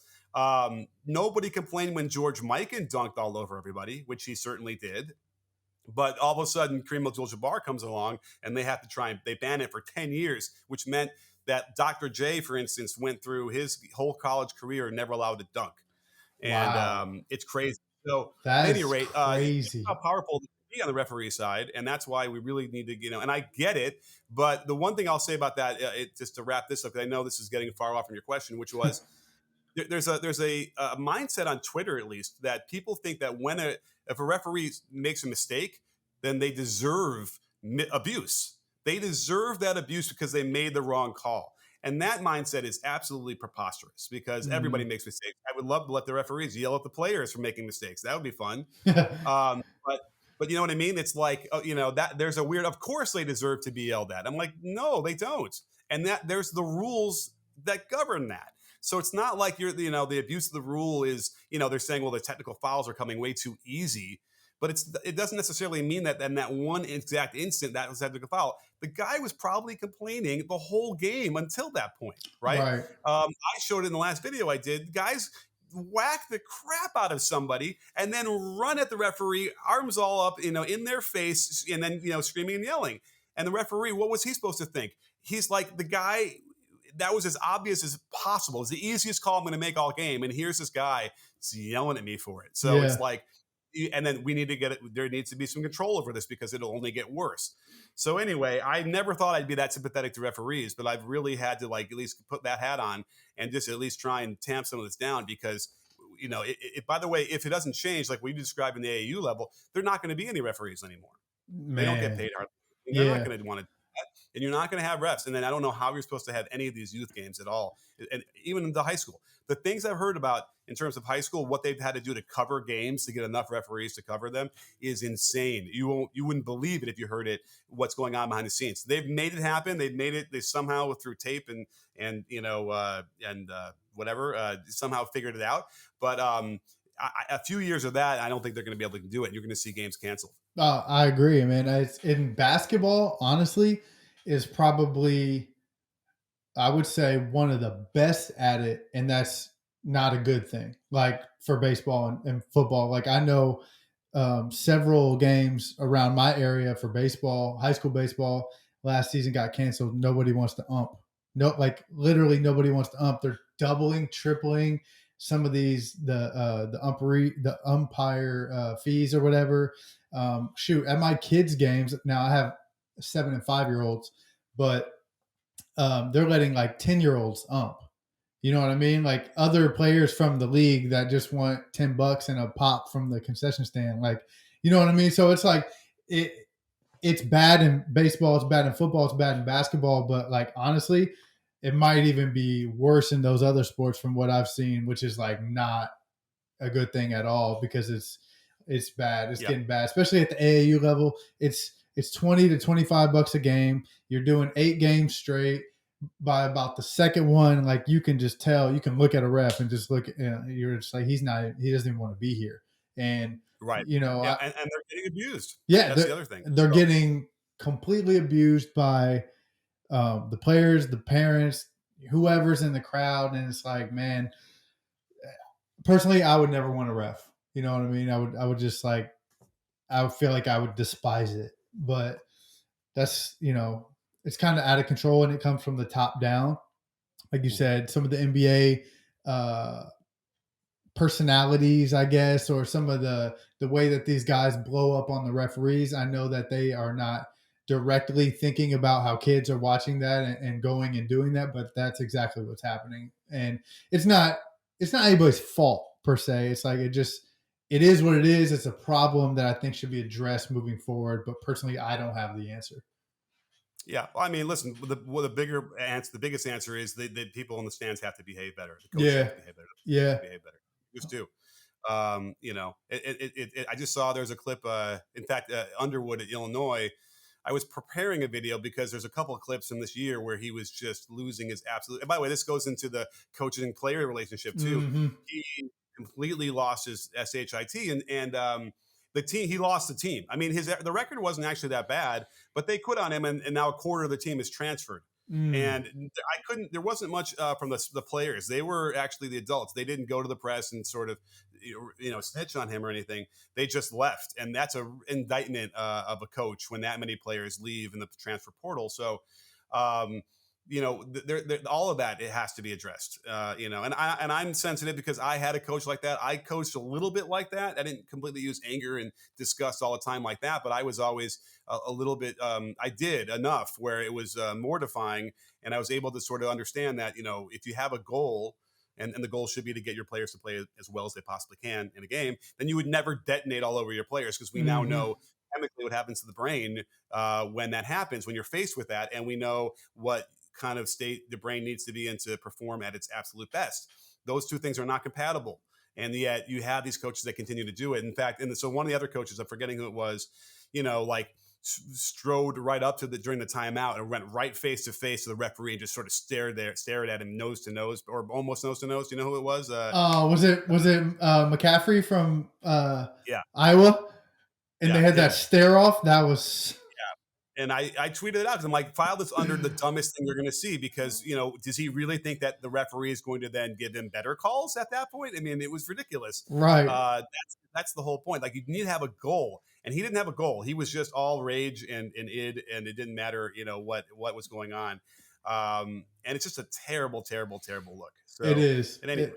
Nobody complained when George Mikan dunked all over everybody, which he certainly did. But all of a sudden, Kareem Abdul-Jabbar comes along, and they have to try and they ban it for 10 years, which meant that Dr. J, for instance, went through his whole college career never allowed to dunk, and Wow, it's crazy. So, at that any is rate, how crazy. powerful it can be on the referee side, and that's why we really need to, and I get it. But the one thing I'll say about that, just to wrap this up, because I know this is getting far off from your question, which was there's a mindset on Twitter at least that people think that if a referee makes a mistake, then they deserve abuse. They deserve that abuse because they made the wrong call. And that mindset is absolutely preposterous because everybody Mhm. makes mistakes. I would love to let the referees yell at the players for making mistakes. That would be fun. But you know what I mean? It's like that there's a weird. Of course, they deserve to be yelled at. I'm like, no, they don't. And that there's the rules that govern that. So it's not like the abuse of the rule is they're saying, well, the technical fouls are coming way too easy. But it doesn't necessarily mean that in that one exact instant that was technical foul, the guy was probably complaining the whole game until that point, right? Right. I showed it in the last video I did. Guys whack the crap out of somebody and then run at the referee, arms all up, in their face, and then screaming and yelling. And the referee, what was he supposed to think? He's like, the guy, that was as obvious as possible. It's the easiest call I'm going to make all game, and here's this guy yelling at me for it. So it's Yeah. like, and then we need to get it. There needs to be some control over this because it'll only get worse. So anyway, I never thought I'd be that sympathetic to referees, but I've really had to at least put that hat on and just at least try and tamp some of this down because by the way, if it doesn't change like we described in the AAU level, they're not going to be any referees anymore. They don't get Man. paid hardly. They're not Yeah. going to want to do that, and you're not going to have refs. And then I don't know how you're supposed to have any of these youth games at all, and even in the high school. The things I've heard about in terms of high school, what they've had to do to cover games to get enough referees to cover them is insane. You wouldn't believe it if you heard it. What's going on behind the scenes? They've made it happen. They've made it. They somehow through tape and whatever somehow figured it out. But a few years of that, I don't think they're going to be able to do it. You're going to see games canceled. I agree, man. It's in basketball, honestly, is probably I would say one of the best at it, and that's not a good thing. Like for baseball and football, like I know several games around my area for baseball, high school baseball last season got canceled. Nobody wants to ump. No, like literally nobody wants to ump. They're doubling, tripling some of these the umpire fees or whatever. Shoot, at my kids' games now, I have 7 and 5 year olds, but they're letting like 10-year-olds ump. You know what I mean? Like other players from the league that just want $10 and a pop from the concession stand. Like, you know what I mean? So it's like it it's bad in baseball, it's bad in football, it's bad in basketball, but like honestly, it might even be worse in those other sports from what I've seen, which is like not a good thing at all because it's bad. It's Yeah. getting bad, especially at the AAU level. It's 20 to $25 a game. You're doing 8 games straight. By about the second one, like you can just tell, you can look at a ref and just look. You're just like he doesn't even want to be here. And Right. you know, Yeah, and they're getting abused. yeah, That's the other thing. they're So, getting completely abused by the players, the parents, whoever's in the crowd, and it's like, man, personally, I would never want to ref. You know what I mean? I would just like, I would feel like I would despise it. But that's, it's kind of out of control and it comes from the top down. Like you said, some of the NBA personalities, I guess, or some of the way that these guys blow up on the referees. I know that they are not directly thinking about how kids are watching that and going and doing that, but that's exactly what's happening. And it's not anybody's fault per se. It's like it is what it is. It's a problem that I think should be addressed moving forward. But personally, I don't have the answer. Yeah, well, I mean, listen, the biggest answer is the people in the stands have to behave better. The coaches have Yeah, to behave better. The have yeah. to behave better. Just do. I just saw there's a clip. In fact, Underwood at Illinois. I was preparing a video because there's a couple of clips from this year where he was just losing his absolute. And by the way, this goes into the coaching and player relationship too. Mm-hmm. He completely lost his shit, and the team he lost the team. I mean, the record wasn't actually that bad, but they quit on him, and now a quarter of the team is transferred. Mm. And I couldn't. There wasn't much from the players. They were actually the adults. They didn't go to the press and sort of, snitch on him or anything. They just left, and that's a indictment of a coach when that many players leave in the transfer portal. So, um, all of that, it has to be addressed. And I'm sensitive because I had a coach like that. I coached a little bit like that. I didn't completely use anger and disgust all the time like that, but I was always a little bit. I did enough where it was mortifying, and I was able to sort of understand that if you have a goal. And the goal should be to get your players to play as well as they possibly can in a game, then you would never detonate all over your players, because we now Mm-hmm. know chemically what happens to the brain when that happens, when you're faced with that, and we know what kind of state the brain needs to be in to perform at its absolute best. Those two things are not compatible, and yet you have these coaches that continue to do it. In fact, so one of the other coaches, I'm forgetting who it was, like strode right up to during the timeout and went right face to face to the referee and just sort of stared at him nose to nose, or almost nose to nose. Do you know who it was? Was it McCaffrey from Yeah, Iowa? And they yeah, had that him. stare off. That was And I tweeted it out because I'm like, file this under the dumbest thing you're going to see, because, does he really think that the referee is going to then give him better calls at that point? I mean, it was ridiculous. right. That's the whole point. Like, you need to have a goal, and he didn't have a goal. He was just all rage and id, and it didn't matter, what was going on. And it's just a terrible, terrible, terrible look. It So, is. and anyway,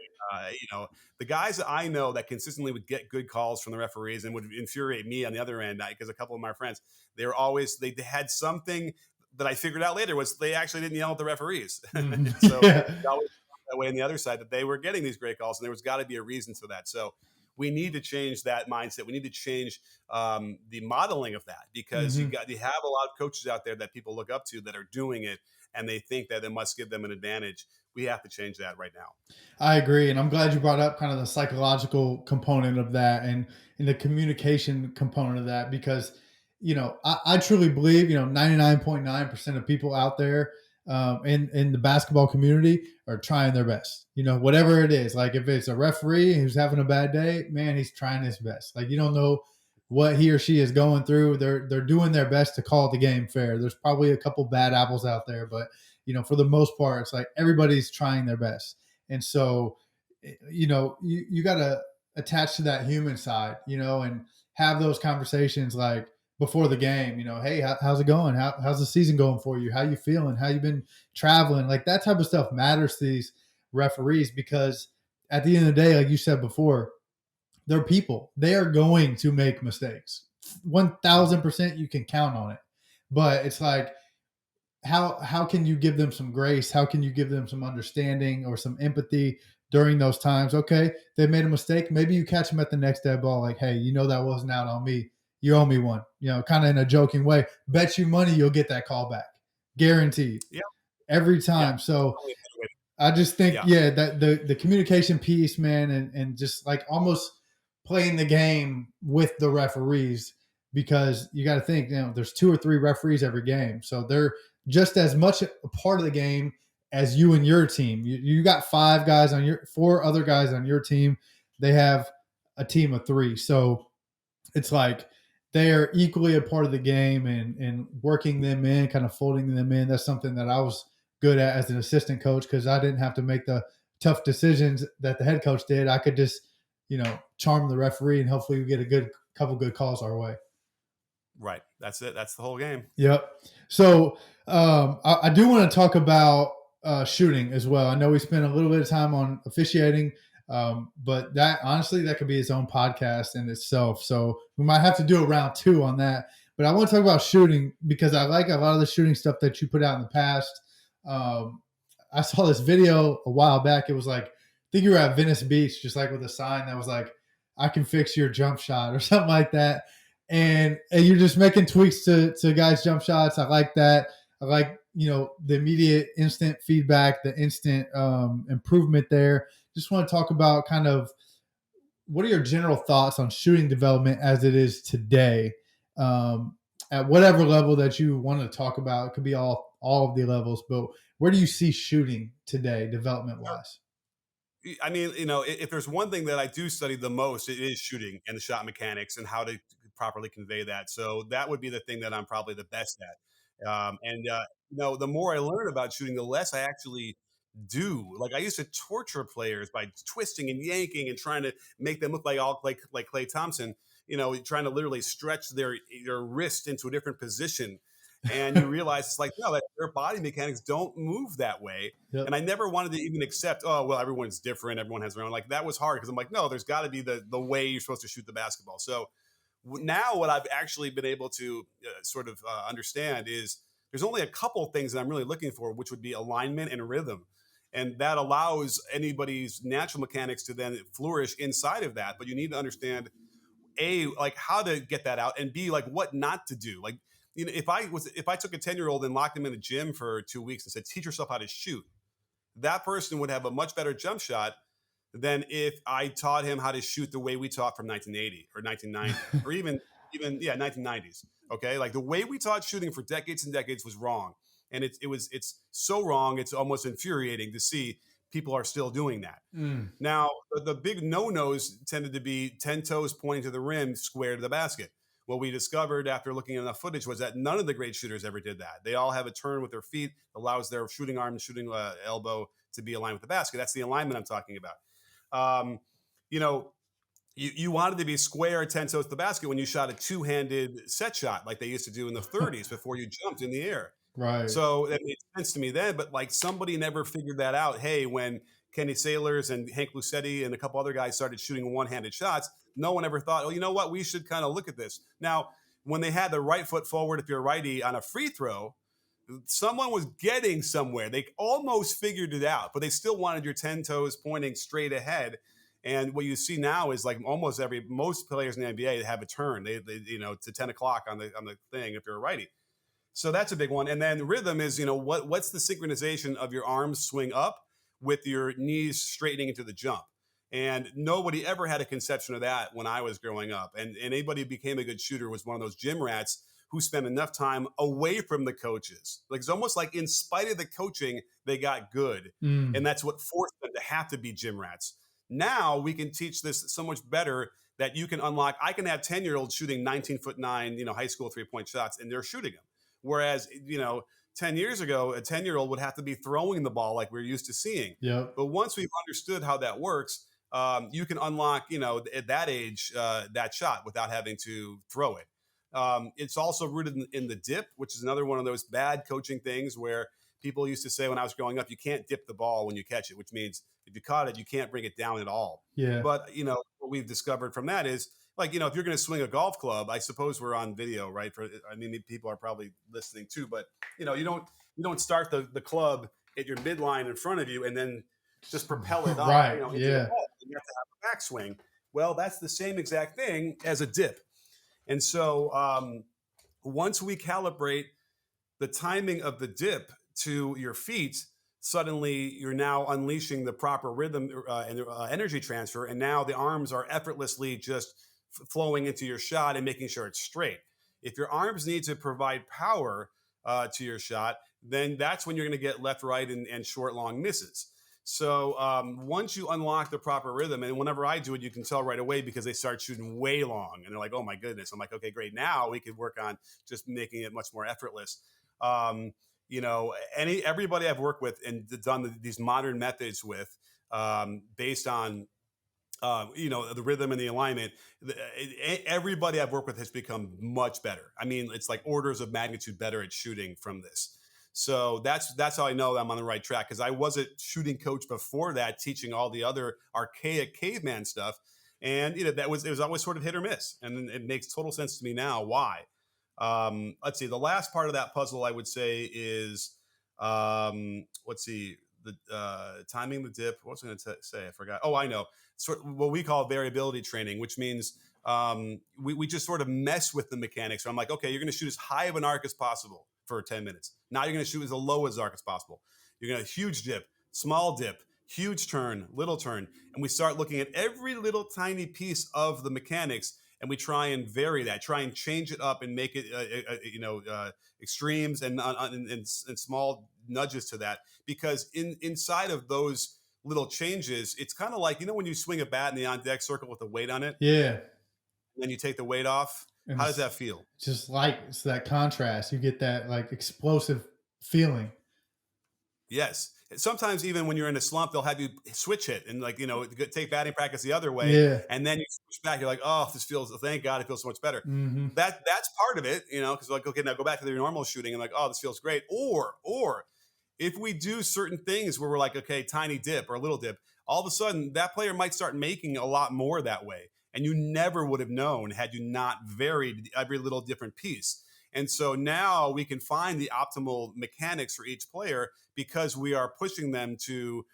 the guys that I know that consistently would get good calls from the referees and would infuriate me on the other end, because a couple of my friends, they had something that I figured out later was they actually didn't yell at the referees. Mhm. So Yeah. they always felt that way on the other side, that they were getting these great calls, and there was got to be a reason for that. So we need to change that mindset. We need to change the modeling of that, because Mhm. you have a lot of coaches out there that people look up to that are doing it, and they think that it must give them an advantage. We have to change that right now. I agree, and I'm glad you brought up kind of the psychological component of that and the communication component of that, because I truly believe 99.9% of people out there in the basketball community are trying their best. Whatever it is, like if it's a referee who's having a bad day, man, he's trying his best. Like you don't know what he or she is going through. They're doing their best to call the game fair. There's probably a couple bad apples out there, but for the most part, it's like everybody's trying their best. And so, you got to attach to that human side, and have those conversations like before the game, hey, how's it going? How's the season going for you? How you feeling? How you been traveling? Like that type of stuff matters to these referees, because at the end of the day, like you said before, they're people. They are going to make mistakes. 1000% you can count on it. But it's like, how can you give them some grace? How can you give them some understanding or some empathy during those times? Okay, they made a mistake. Maybe you catch them at the next dead ball. Like, hey, that wasn't out on me. You owe me one. Kind of in a joking way. Bet you money you'll get that call back, guaranteed, Yeah. every time. Yeah. So I just think, Yeah. that the communication piece, man, and just like almost playing the game with the referees, because you got to think, there's 2 or 3 referees every game, so they're just as much a part of the game as you and your team. You got 4 other guys on your team. They have a team of 3, so it's like they are equally a part of the game, and working them in, kind of folding them in. That's something that I was good at as an assistant coach, because I didn't have to make the tough decisions that the head coach did. I could just, charm the referee, and hopefully we get a couple good calls our way. Right. That's it. That's the whole game. Yep. So I do want to talk about shooting as well. I know we spent a little bit of time on officiating, but that honestly, that could be its own podcast in itself. So we might have to do a round 2 on that. But I want to talk about shooting because I like a lot of the shooting stuff that you put out in the past. Um, I saw this video a while back. It was like, I think you were at Venice Beach, just like with a sign that was like, I can fix your jump shot or something like that. And you're just making tweaks to guys' jump shots. I like that. I like, the immediate instant feedback, the instant improvement there. Just want to talk about kind of what are your general thoughts on shooting development as it is today, um, at whatever level that you want to talk about? It could be all of the levels, but where do you see shooting today, development wise? I mean, if there's one thing that I do study the most, it is shooting and the shot mechanics and how to properly convey that. So that would be the thing that I'm probably the best at. The more I learn about shooting, the less I actually do. Like I used to torture players by twisting and yanking and trying to make them look like Clay Thompson. Trying to literally stretch their wrist into a different position, and you realize it's like no, that their body mechanics don't move that way. Yep. And I never wanted to even accept, oh well, everyone's different, everyone has their own. Like that was hard because I'm like, no, there's got to be the way you're supposed to shoot the basketball. So now what I've actually been able to understand is there's only a couple things that I'm really looking for, which would be alignment and rhythm. And that allows anybody's natural mechanics to then flourish inside of that. But you need to understand A, like how to get that out, and B, like what not to do. Like, if I took a 10-year-old and locked him in the gym for 2 weeks and said, teach yourself how to shoot, that person would have a much better jump shot than if I taught him how to shoot the way we taught from 1980 or 1990 or even 1990s. Okay, like the way we taught shooting for decades and decades was wrong, and it's so wrong. It's almost infuriating to see people are still doing that. Mm. Now, the big no-nos tended to be 10 toes pointing to the rim, square to the basket. What we discovered after looking at enough footage was that none of the great shooters ever did that. They all have a turn with their feet, allows their shooting arm and shooting elbow to be aligned with the basket. That's the alignment I'm talking about. Um, you know, you wanted to be square 10 toes to the basket when you shot a two-handed set shot like they used to do in the 30s before you jumped in the air. Right. So that made sense to me then, but like somebody never figured that out. Hey, when Kenny Sailors and Hank Lucetti and a couple other guys started shooting one-handed shots, no one ever thought, oh, you know what? We should kind of look at this. Now, when they had the right foot forward, if you're a righty on a free throw, someone was getting somewhere. They almost figured it out, but they still wanted your 10 toes pointing straight ahead. And what you see now is like most players in the NBA have a turn. They to 10 o'clock on the thing if you're a righty. So that's a big one. And then rhythm is, what's the synchronization of your arms swing up with your knees straightening into the jump. And nobody ever had a conception of that when I was growing up. And anybody who became a good shooter was one of those gym rats who spent enough time away from the coaches. Like it's almost like in spite of the coaching, they got good. Mm. And that's what forced them to have to be gym rats. Now we can teach this so much better that you can unlock. I can have 10-year-olds shooting 19'9", high school 3-point shots, and they're shooting them. Whereas, 10 years ago, a 10-year-old would have to be throwing the ball like we're used to seeing. Yep. But once we've understood how that works, you can unlock, at that age, that shot without having to throw it. It's also rooted in the dip, which is another one of those bad coaching things where people used to say when I was growing up, you can't dip the ball when you catch it, which means if you caught it, you can't bring it down at all. Yeah. But, what we've discovered from that is, like, if you're going to swing a golf club, I suppose we're on video, right? People are probably listening too, but you don't start the club at your midline in front of you and then just propel it right. up. Yeah. You have to have a backswing. Well, that's the same exact thing as a dip. And so once we calibrate the timing of the dip to your feet, suddenly you're now unleashing the proper rhythm and energy transfer. And now the arms are effortlessly just flowing into your shot and making sure it's straight. If your arms need to provide power to your shot, then that's when you're going to get left, right, and short, long misses. So once you unlock the proper rhythm, and whenever I do it, you can tell right away because they start shooting way long, and they're like, "Oh my goodness!" I'm like, "Okay, great. Now we can work on just making it much more effortless." Everybody I've worked with and done these modern methods with, based on the rhythm and the alignment, everybody I've worked with has become much better. I mean, it's like orders of magnitude better at shooting from this. So that's how I know I'm on the right track, because I was a shooting coach before that, teaching all the other archaic caveman stuff, and it was always sort of hit or miss, and it makes total sense to me now why. Let's see. The last part of that puzzle, I would say, is let's see, the timing the dip. What was I going to say? I forgot. Oh, I know. Sort of what we call variability training, which means we just sort of mess with the mechanics. So I'm like, okay, you're going to shoot as high of an arc as possible for 10 minutes. Now you're going to shoot as low as arc as possible. You're going to huge dip, small dip, huge turn, little turn, and we start looking at every little tiny piece of the mechanics, and we try and vary that, try and change it up and make it extremes and small nudges to that, because inside of those little changes, it's kind of like, when you swing a bat in the on deck circle with the weight on it, Yeah. and then you take the weight off. And How does that feel? just like it's that contrast. You get that like explosive feeling. Yes. Sometimes even when you're in a slump, they'll have you switch hit and take batting practice the other way, Yeah. and then you switch back. You're like, oh, this feels. Thank God, it feels so much better. Mm-hmm. That's part of it, because like, okay, now go back to your normal shooting and like, oh, this feels great. Or if we do certain things where we're like, okay, tiny dip or a little dip, all of a sudden that player might start making a lot more that way, and you never would have known had you not varied every little different piece. And so now we can find the optimal mechanics for each player because we are pushing them to,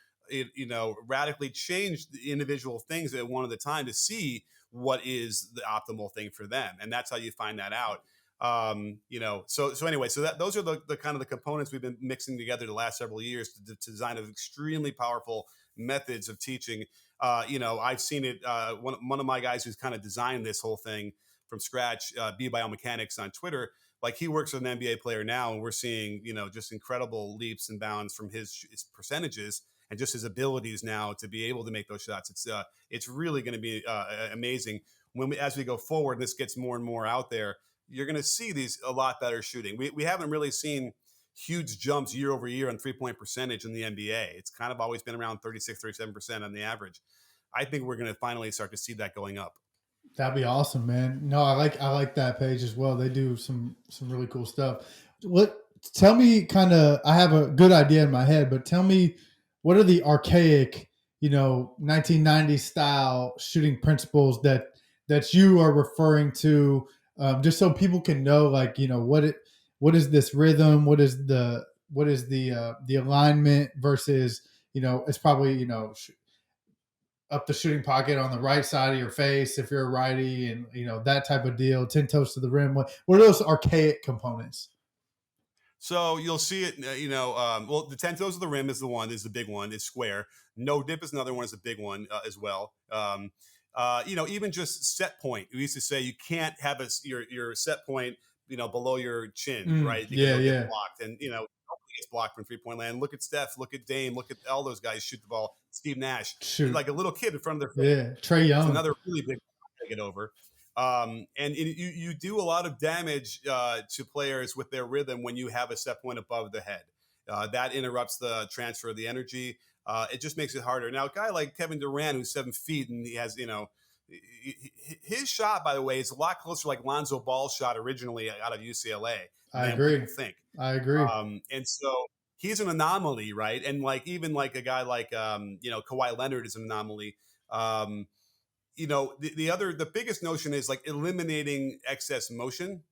radically change the individual things at one at a time to see what is the optimal thing for them. And that's how you find that out. So anyway, so those are the kind of the components we've been mixing together the last several years to design an extremely powerful methods of teaching. I've seen it. One of my guys who's kind of designed this whole thing from scratch, BBallMechanics on Twitter, like he works with an NBA player now, and we're seeing, just incredible leaps and bounds from his percentages and just his abilities now to be able to make those shots. It's really going to be amazing as we go forward. And this gets more and more out there. You're going to see these a lot better shooting. We haven't really seen huge jumps year over year on 3-point percentage in the NBA. It's kind of always been around 36, 37% on the average. I think we're going to finally start to see that going up. That'd be awesome, man. No, I like that page as well. They do some really cool stuff. What tell me kind of I have a good idea in my head, but tell me what are the archaic, 1990s style shooting principles that you are referring to, just so people can know, like, what is this rhythm? What is the alignment versus, it's probably, up the shooting pocket on the right side of your face if you're a righty, and that type of deal. 10 toes to the rim. What are those archaic components? So you'll see it, well, the 10 toes of the rim is the big one, is square. No dip is another one, is a big one as well. Even just set point. We used to say you can't have your set point, below your chin, right? Because Yeah, it'll get yeah. blocked. And, nobody gets blocked from 3-point land. Look at Steph, look at Dame, look at all those guys shoot the ball. Steve Nash, Shoot. like a little kid in front of their face. Yeah. Trey It's Young. another really big one to get over. And you do a lot of damage to players with their rhythm when you have a set point above the head. That interrupts the transfer of the energy. It just makes it harder. Now, a guy like Kevin Durant, who's 7 feet, and he has, his shot, by the way, is a lot closer like Lonzo Ball's shot originally out of UCLA I than agree. people think. I agree. And so he's an anomaly, right? And like even like a guy like Kawhi Leonard is an anomaly. The biggest notion is like eliminating excess motion.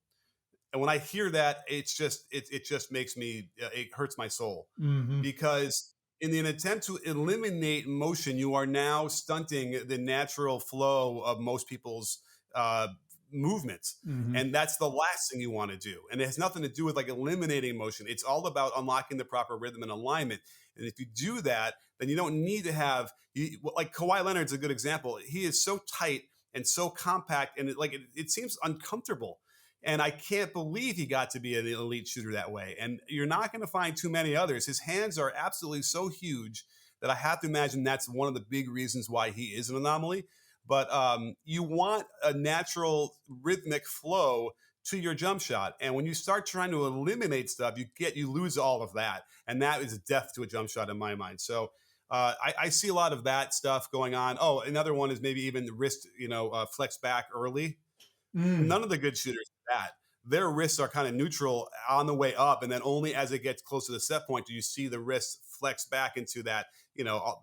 And when I hear that, it just makes me, it hurts my soul, Hmm. because in an attempt to eliminate motion, you are now stunting the natural flow of most people's uh, movements. Hmm. And that's the last thing you want to do. And it has nothing to do with like eliminating motion. It's all about unlocking the proper rhythm and alignment. And if you do that, then you don't need to have, like Kawhi Leonard's a good example. He is so tight and so compact, and it seems uncomfortable. And I can't believe he got to be an elite shooter that way. And you're not going to find too many others. His hands are absolutely so huge that I have to imagine that's one of the big reasons why he is an anomaly. But you want a natural rhythmic flow to your jump shot. And when you start trying to eliminate stuff, you lose all of that. And that is death to a jump shot in my mind. So I see a lot of that stuff going on. Oh, another one is maybe even the wrist, flex back early. Mm. None of the good shooters do that. Their wrists are kind of neutral on the way up, and then only as it gets close to the set point do you see the wrist flex back into that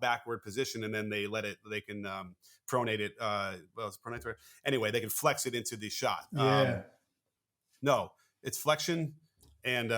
backward position, and then they can pronate it. Well, it's pronate. Anyway, they can flex it into the shot. Yeah. No, it's flexion and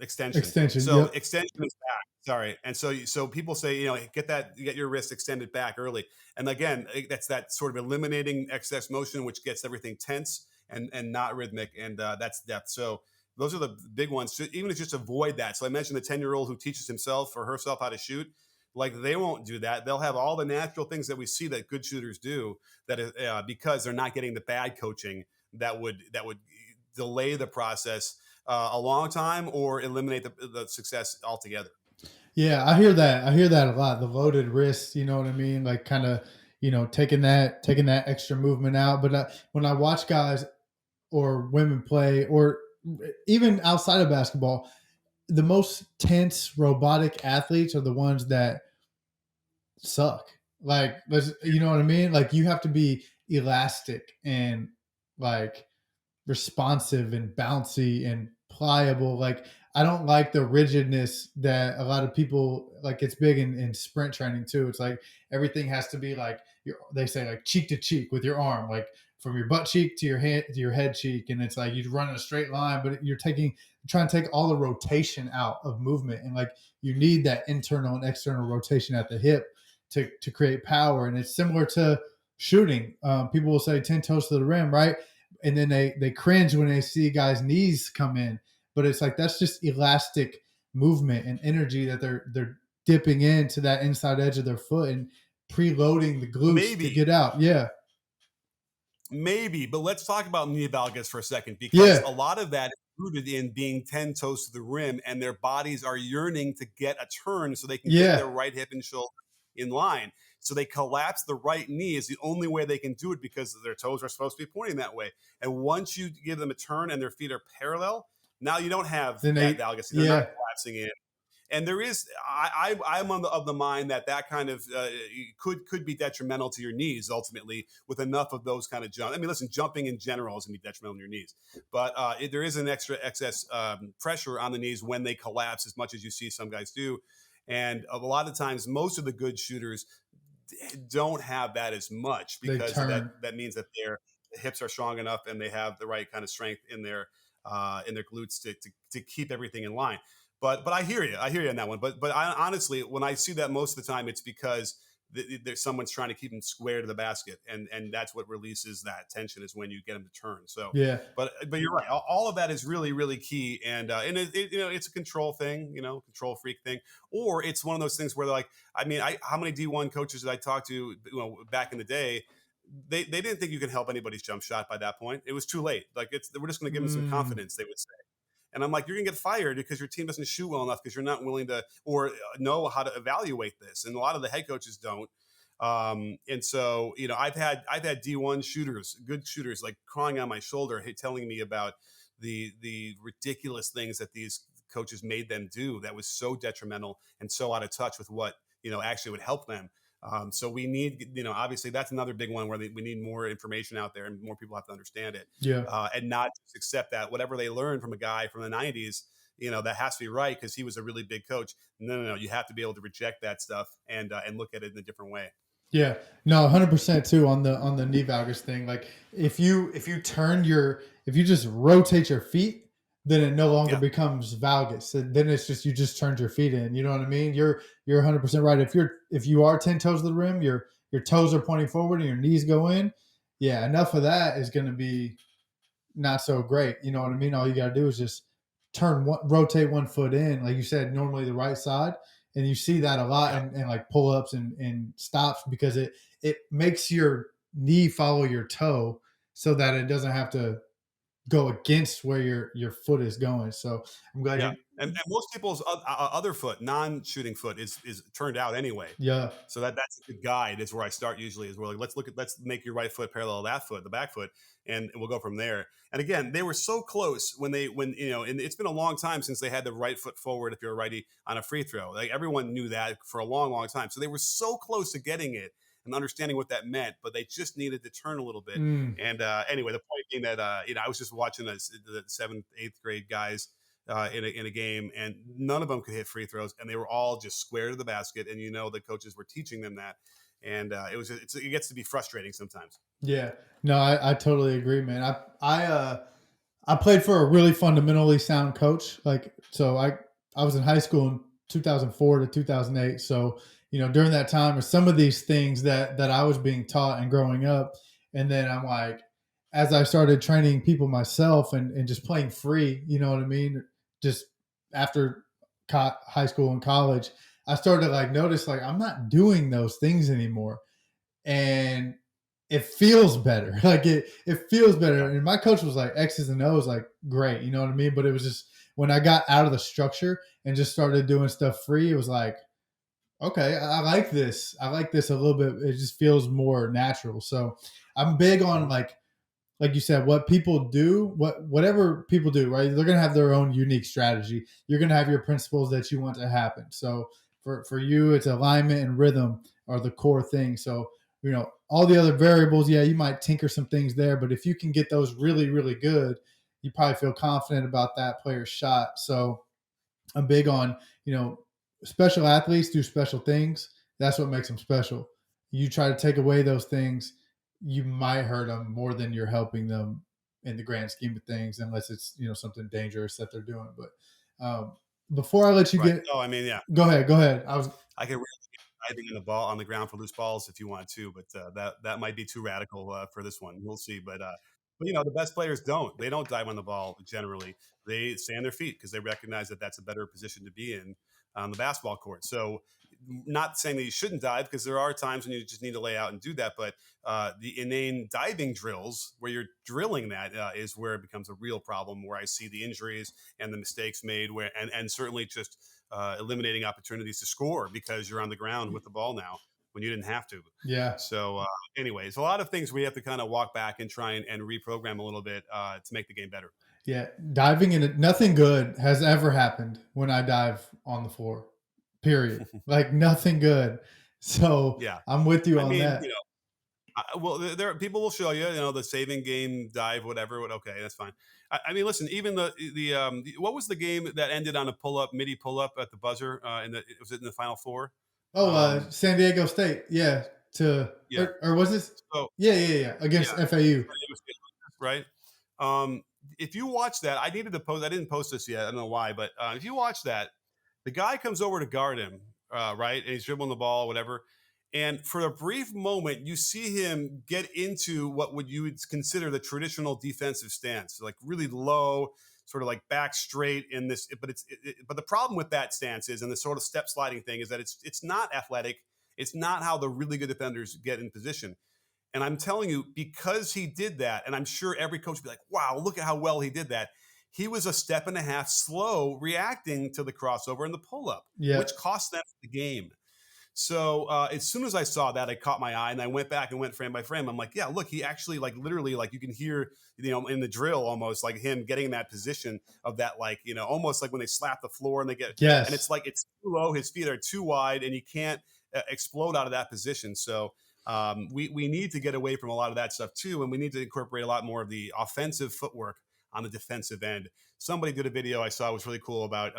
extension. Extension. So Yep. extension is back. Sorry, and so people say, get your wrist extended back early, and again, that's that sort of eliminating excess motion, which gets everything tense and not rhythmic, and that's depth. So those are the big ones. So even to just avoid that. So I mentioned the 10-year-old who teaches himself or herself how to shoot. Like they won't do that. They'll have all the natural things that we see that good shooters do. That is because they're not getting the bad coaching that would delay the process a long time or eliminate the success altogether. Yeah, I hear that. I hear that a lot. The loaded wrist, you know what I mean? Like kind of, taking that extra movement out. But when I watch guys or women play, or even outside of basketball, the most tense robotic athletes are the ones that suck. Like, you know what I mean? Like you have to be elastic and like responsive and bouncy and pliable. Like I don't like the rigidness that a lot of people like. It's big in sprint training too. It's like everything has to be like they say like cheek to cheek with your arm, like from your butt cheek to your hand to your head cheek, and it's like you run in a straight line, but trying to take all the rotation out of movement, and like you need that internal and external rotation at the hip to create power. And it's similar to shooting. People will say 10 toes to the rim, right? And then they cringe when they see guys' knees come in. But it's like that's just elastic movement and energy that they're dipping into that inside edge of their foot and preloading the glutes to Maybe, get out. Yeah. maybe, but let's talk about knee valgus for a second because Yeah. a lot of that is rooted in being 10 toes to the rim and their bodies are yearning to get a turn so they can get Yeah. their right hip and shoulder in line. So they collapse the right knee is the only way they can do it because their toes are supposed to be pointing that way. And once you give them a turn and their feet are parallel, now you don't have Then that they valgus. They're not yeah. collapsing in. And there is, I'm of the mind that kind of could be detrimental to your knees ultimately with enough of those kind of jump. I mean, listen, jumping in general is going to be detrimental to your knees, but there is an extra excess pressure on the knees when they collapse as much as you see some guys do. And a lot of times, most of the good shooters don't have that as much They because turn. that means that their hips are strong enough and they have the right kind of strength in their glutes to keep everything in line. But I hear you on that one. But I, honestly, when I see that most of the time, it's because there's someone's trying to keep them square to the basket, and that's what releases that tension is when you get them to turn. So, Yeah. but you're right. All of that is really really key, and it's a control thing, control freak thing, or it's one of those things where they're like, I mean, how many D1 coaches did I talk to, back in the day? They didn't think you could help anybody's jump shot by that point. It was too late. Like we're just going to give them some Mm, confidence. They would say. And I'm like, you're gonna get fired because your team doesn't shoot well enough because you're not willing to or know how to evaluate this. And a lot of the head coaches don't. And so, I've had D1 shooters, good shooters, like crying on my shoulder, telling me about the ridiculous things that these coaches made them do that was so detrimental and so out of touch with what actually would help them. So we need, obviously that's another big one where we need more information out there and more people have to understand it, yeah. and not just accept that whatever they learned from a guy from the 90s, that has to be right because he was a really big coach. No, no, no. You have to be able to reject that stuff and look at it in a different way. Yeah, no, 100% too on the knee valgus thing. Like if you just rotate your feet, then it no longer Yeah. becomes valgus. And then it's just you just turned your feet in. You know what I mean? You're 100% right. If you are 10 toes to the rim, your toes are pointing forward and your knees go in. Yeah, enough of that is going to be not so great. You know what I mean? All you got to do is just rotate one foot in, like you said, normally the right side, and you see that a lot Yeah. in like pull ups and stops because it makes your knee follow your toe so that it doesn't have to go against where your foot is going. So I'm glad Yeah, you, and most people's other foot, non-shooting foot, is turned out anyway. yeah, So that's a good guide. Is where I start usually. Is where like let's make your right foot parallel to that foot, the back foot, and we'll go from there. And again, they were so close and it's been a long time since they had the right foot forward if you're a righty on a free throw. Like everyone knew that for a long, long time. So they were so close to getting it and understanding what that meant, but they just needed to turn a little bit. mm, And anyway, the point being that I was just watching the seventh, eighth grade guys in a game, and none of them could hit free throws, and they were all just square to the basket. And the coaches were teaching them that, and it gets to be frustrating sometimes. yeah. No, I totally agree, man. I played for a really fundamentally sound coach. Like, so I was in high school in 2004 to 2008. So, during that time, are some of these things that I was being taught and growing up. And then I'm like, as I started training people myself and just playing free, you know what I mean? Just after high school and college, I started to like notice like I'm not doing those things anymore. And it feels better. Like it feels better. Yeah. And my coach was like X's and O's, like great, you know what I mean? But it was just when I got out of the structure and just started doing stuff free, it was like, okay, I like this. I like this a little bit. It just feels more natural. So I'm big on Mhm. like you said, what people do, whatever people do, right? They're gonna have their own unique strategy. You're gonna have your principles that you want to happen. So for you, it's alignment and rhythm are the core things. So all the other variables, yeah, you might tinker some things there, but if you can get those really, really good, you probably feel confident about that player's shot. So I'm big on, special athletes do special things. That's what makes them special. You try to take away those things, you might hurt them more than you're helping them in the grand scheme of things, unless it's, something dangerous that they're doing. But before I let you Right. get, No, I mean, yeah, go ahead, go ahead. I was, I can diving in the ball on the ground for loose balls if you want to, but that might be too radical for this one. We'll see. But the best players don't. They don't dive on the ball generally. They stay on their feet because they recognize that that's a better position to be in on the basketball court. So, not saying that you shouldn't dive because there are times when you just need to lay out and do that. But the inane diving drills where you're drilling that is where it becomes a real problem. Where I see the injuries and the mistakes made, where and certainly just eliminating opportunities to score because you're on the ground with the ball now when you didn't have to. yeah, So, anyways, a lot of things we have to kind of walk back and try and reprogram a little bit to make the game better. yeah. Diving in it, nothing good has ever happened when I dive on the floor, period. Like nothing good. So Yeah. I'm with you I on mean, that. well, there people will show you, the saving game dive, whatever. Okay, that's fine. I mean, listen, even what was the game that ended on a pull up, midi pull up at the buzzer? Was it in the final four? Oh, Um, San Diego State. Yeah. To yeah. or was this? So Yeah, yeah, yeah. yeah, Against FAU. right? Um, if you watch that, I needed to post. I didn't post this yet. I don't know why, but if you watch that, the guy comes over to guard him, right, and he's dribbling the ball, whatever. And for a brief moment, you see him get into what would you would consider the traditional defensive stance, like really low, sort of like back straight in this. But the problem with that stance is, and the sort of step sliding thing is that it's not athletic. It's not how the really good defenders get in position. And I'm telling you, because he did that, and I'm sure every coach would be like, wow, look at how well he did that. He was a step and a half slow reacting to the crossover and the pull up, Yeah. which cost them the game. So as soon as I saw that, it caught my eye, and I went back and went frame by frame. I'm like, yeah, look, he actually like literally like you can hear in the drill almost like him getting in that position of that like almost like when they slap the floor and they get and Yes. it's like it's too low, his feet are too wide, and he can't explode out of that position. So we need to get away from a lot of that stuff too, and we need to incorporate a lot more of the offensive footwork on the defensive end. Somebody did a video I saw was really cool about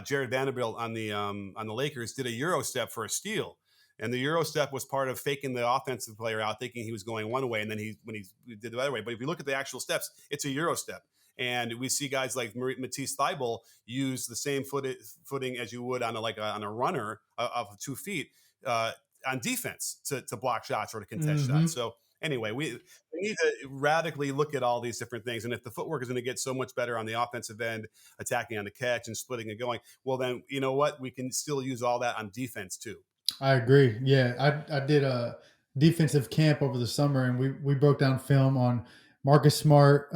Jared Vanderbilt on the Lakers did a Euro step for a steal. And the Euro step was part of faking the offensive player out, thinking he was going one way, and then when he did the other way. But if you look at the actual steps, it's a Euro step. And we see guys like Matisse Thybulle use the same footing as you would on a runner of 2 feet on defense to block shots or to contest Mm-hmm. shots. So anyway, we need to radically look at all these different things. And if the footwork is going to get so much better on the offensive end, attacking on the catch and splitting and going, well, then you know what? We can still use all that on defense too. I agree. Yeah. I did a defensive camp over the summer and we broke down film on Marcus Smart,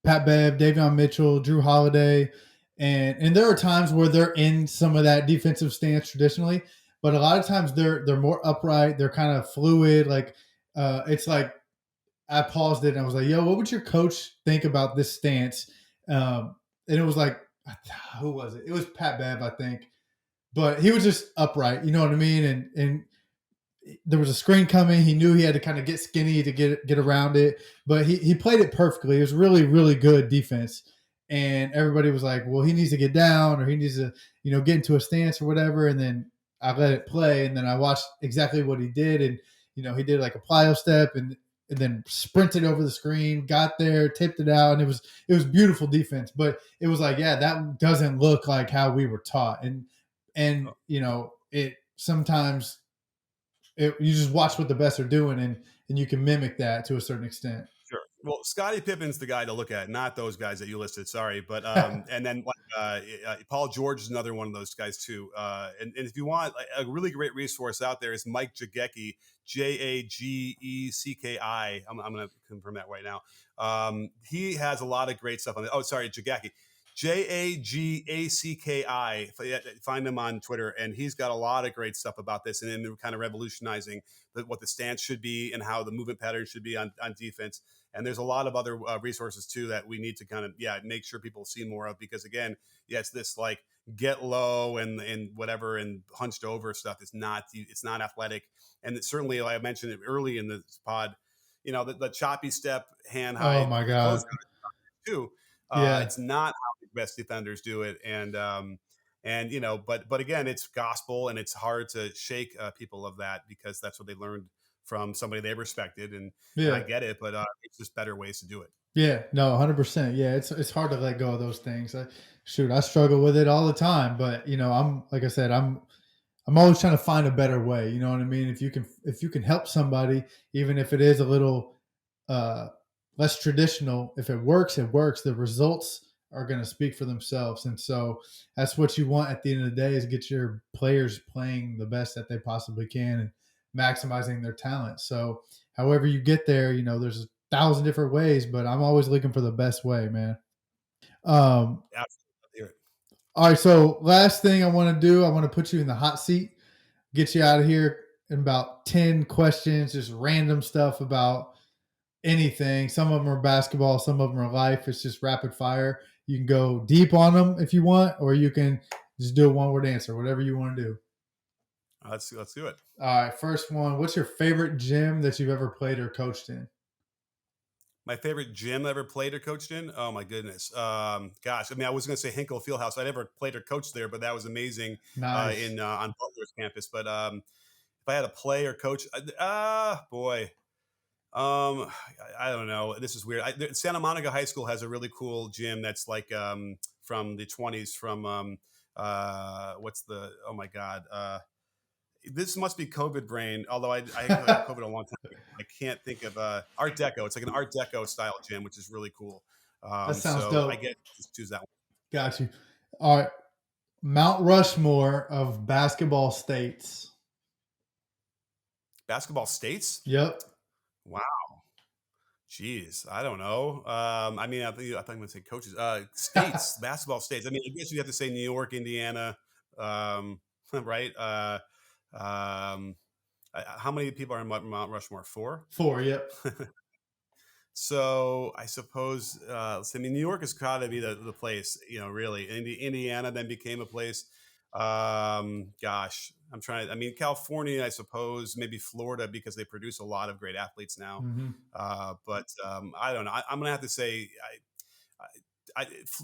Pat Bev, Davion Mitchell, Drew Holiday, and there are times where they're in some of that defensive stance traditionally, but a lot of times they're more upright. They're kind of fluid. Like it's like I paused it and I was like, "Yo, what would your coach think about this stance?" And it was like, who was it? It was Pat Bev, I think, but he was just upright. You know what I mean? And there was a screen coming. He knew he had to kind of get skinny to get around it, but he played it perfectly. It was really really good defense, and everybody was like, "Well, he needs to get down, or he needs to get into a stance or whatever." And then I let it play, and then I watched exactly what he did, and he did like a plyo step, and and then sprinted over the screen, got there, tipped it out, and it was beautiful defense. But it was like, yeah, that doesn't look like how we were taught, and Oh, it sometimes you just watch what the best are doing, and you can mimic that to a certain extent. sure. Well, Scottie Pippen's the guy to look at, not those guys that you listed. Sorry, but and then like Paul George is another one of those guys too. And if you want like, a really great resource out there is Mike Jagecki, Jagecki. I'm going to confirm that right now. He has a lot of great stuff on it. Oh, sorry, Jagecki. Jagacki. Find him on Twitter, and he's got a lot of great stuff about this, and then kind of revolutionizing what the stance should be and how the movement pattern should be on defense. And there's a lot of other resources too that we need to kind of make sure people see more of, because again, it's this like get low and whatever and hunched over stuff. It's not athletic, and it's certainly, like I mentioned it early in the pod, the choppy step, hand Oh high, my the close god. too. Yeah. It's not how the best defenders do it, but again, it's gospel, and it's hard to shake people of that, because that's what they learned from somebody they respected, and I Yeah. get it, but it's just better ways to do it. Yeah, no, 100%. Yeah, it's hard to let go of those things. Shoot, I struggle with it all the time, but I'm like I said, I'm always trying to find a better way. You know what I mean? If you can help somebody, even if it is a little uh, less traditional, if it works, it works. The results are going to speak for themselves, and so that's what you want at the end of the day is get your players playing the best that they possibly can and maximizing their talent. So, however you get there, there's a thousand different ways, but I'm always looking for the best way, man. Um, Absolutely. all right, so last thing I want to do, I want to put you in the hot seat, get you out of here in about 10 questions, just random stuff about anything. Some of them are basketball, some of them are life. It's just rapid fire. You can go deep on them if you want, or you can just do a one word answer, whatever you want to do. Let's do it. All right, first one. What's your favorite gym that you've ever played or coached in? My favorite gym I ever played or coached in? Oh my goodness. Gosh, I mean, I was going to say Hinkle Fieldhouse. I never played or coached there, but that was amazing Nice. in on Butler's campus. But if I had to play or coach, boy, I don't know. This is weird. Santa Monica High School has a really cool gym that's like from the 20s. From what's the? Oh my God. This must be COVID brain. Although I had COVID a long time ago. I can't think of Art Deco. It's like an Art Deco style gym, which is really cool. That sounds So I dope. get just choose that one. Got you. All right. Mount Rushmore of basketball states. Basketball states. Yep. Wow. Jeez, I don't know. I mean, I thought I'm going to say coaches. States, basketball states. I mean, I guess you have to say New York, Indiana, right? Um, how many people are in Mount Rushmore? Four. Four. Yep. So I suppose, I mean, New York has got to be the place, really. Indiana then became a place. Gosh, I mean, California, I suppose, maybe Florida, because they produce a lot of great athletes now. Hmm. But I don't know. I'm going to have to say,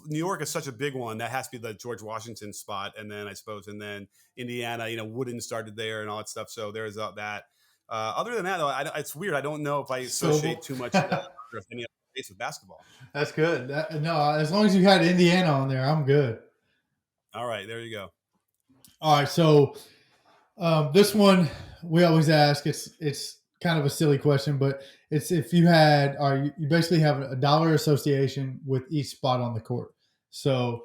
New York is such a big one. That has to be the George Washington spot. And then I suppose, and then Indiana, Wooden started there and all that stuff. So there's that. Other than that, though, it's weird. I don't know if I associate So too much with any other place with basketball. that's good. No, as long as you had Indiana on there, I'm good. All right, there you go. All right. So this one we always ask. It's kind of a silly question, but it's if you had, or you basically have a dollar association with each spot on the court. So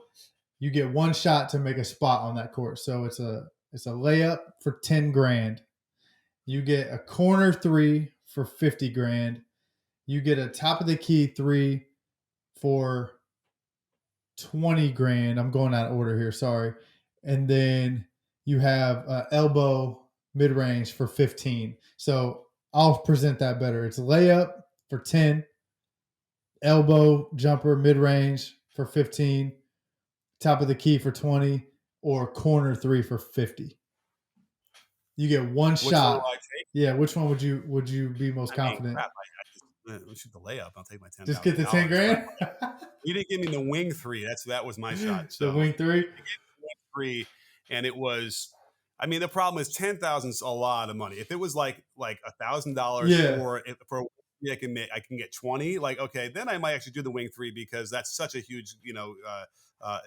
you get one shot to make a spot on that court. So it's a layup for 10 grand. You get a corner three for 50 grand. You get a top of the key three for 20 grand. I'm going out of order here. Sorry. And then you have elbow mid range for 15. So I'll present that better. It's layup for 10, elbow jumper mid range for 15, top of the key for 20, or corner three for 50. You get one Which one will shot. I take? Yeah, which one would you be most I mean, confident? crap. Let's shoot the layup. I'll take my ten Just get thousand the 10 dollars. But grand. you didn't give me the wing three. That was my shot. The So wing three. they gave me the wing three, and it was. I mean, the problem is 10,000 is a lot of money. If it was like $1,000 Yeah. for a I can get 20. Like, okay, then I might actually do the wing three because that's such a huge, uh,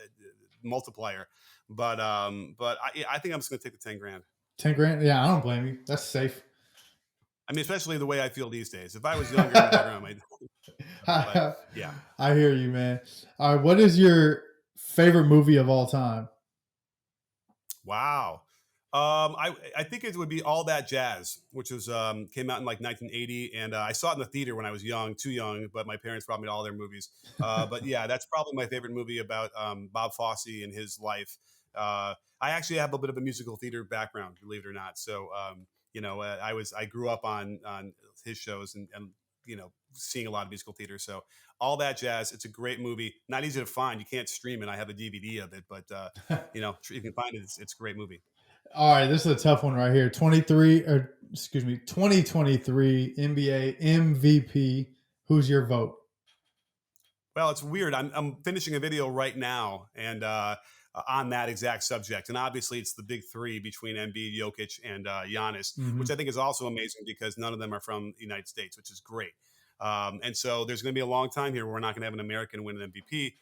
multiplier. But I think I'm just gonna take the 10 grand. 10 grand. Yeah, I don't blame you. That's safe. I mean, especially the way I feel these days. If I was younger and whatever, I might. But yeah, I hear you, man. All right, what is your favorite movie of all time? wow. I think it would be All That Jazz, which was came out in like 1980, and I saw it in the theater when I was young, too young, but my parents brought me to all their movies. But yeah, that's probably my favorite movie about Bob Fosse and his life. I actually have a bit of a musical theater background, believe it or not. So I grew up on his shows and seeing a lot of musical theater. So All That Jazz, it's a great movie. Not easy to find. You can't stream it. I have a DVD of it, but you can find it. It's a great movie. All right, this is a tough one right here. 23 or excuse me, 2023 NBA MVP. Who's your vote? Well, it's weird. I'm finishing a video right now and on that exact subject, and obviously it's the big three between Embiid, Jokic, and Giannis, which I Hmm. think is also amazing because none of them are from the United States, which is great. And so there's going to be a long time here where we're not going to have an American win an MVP.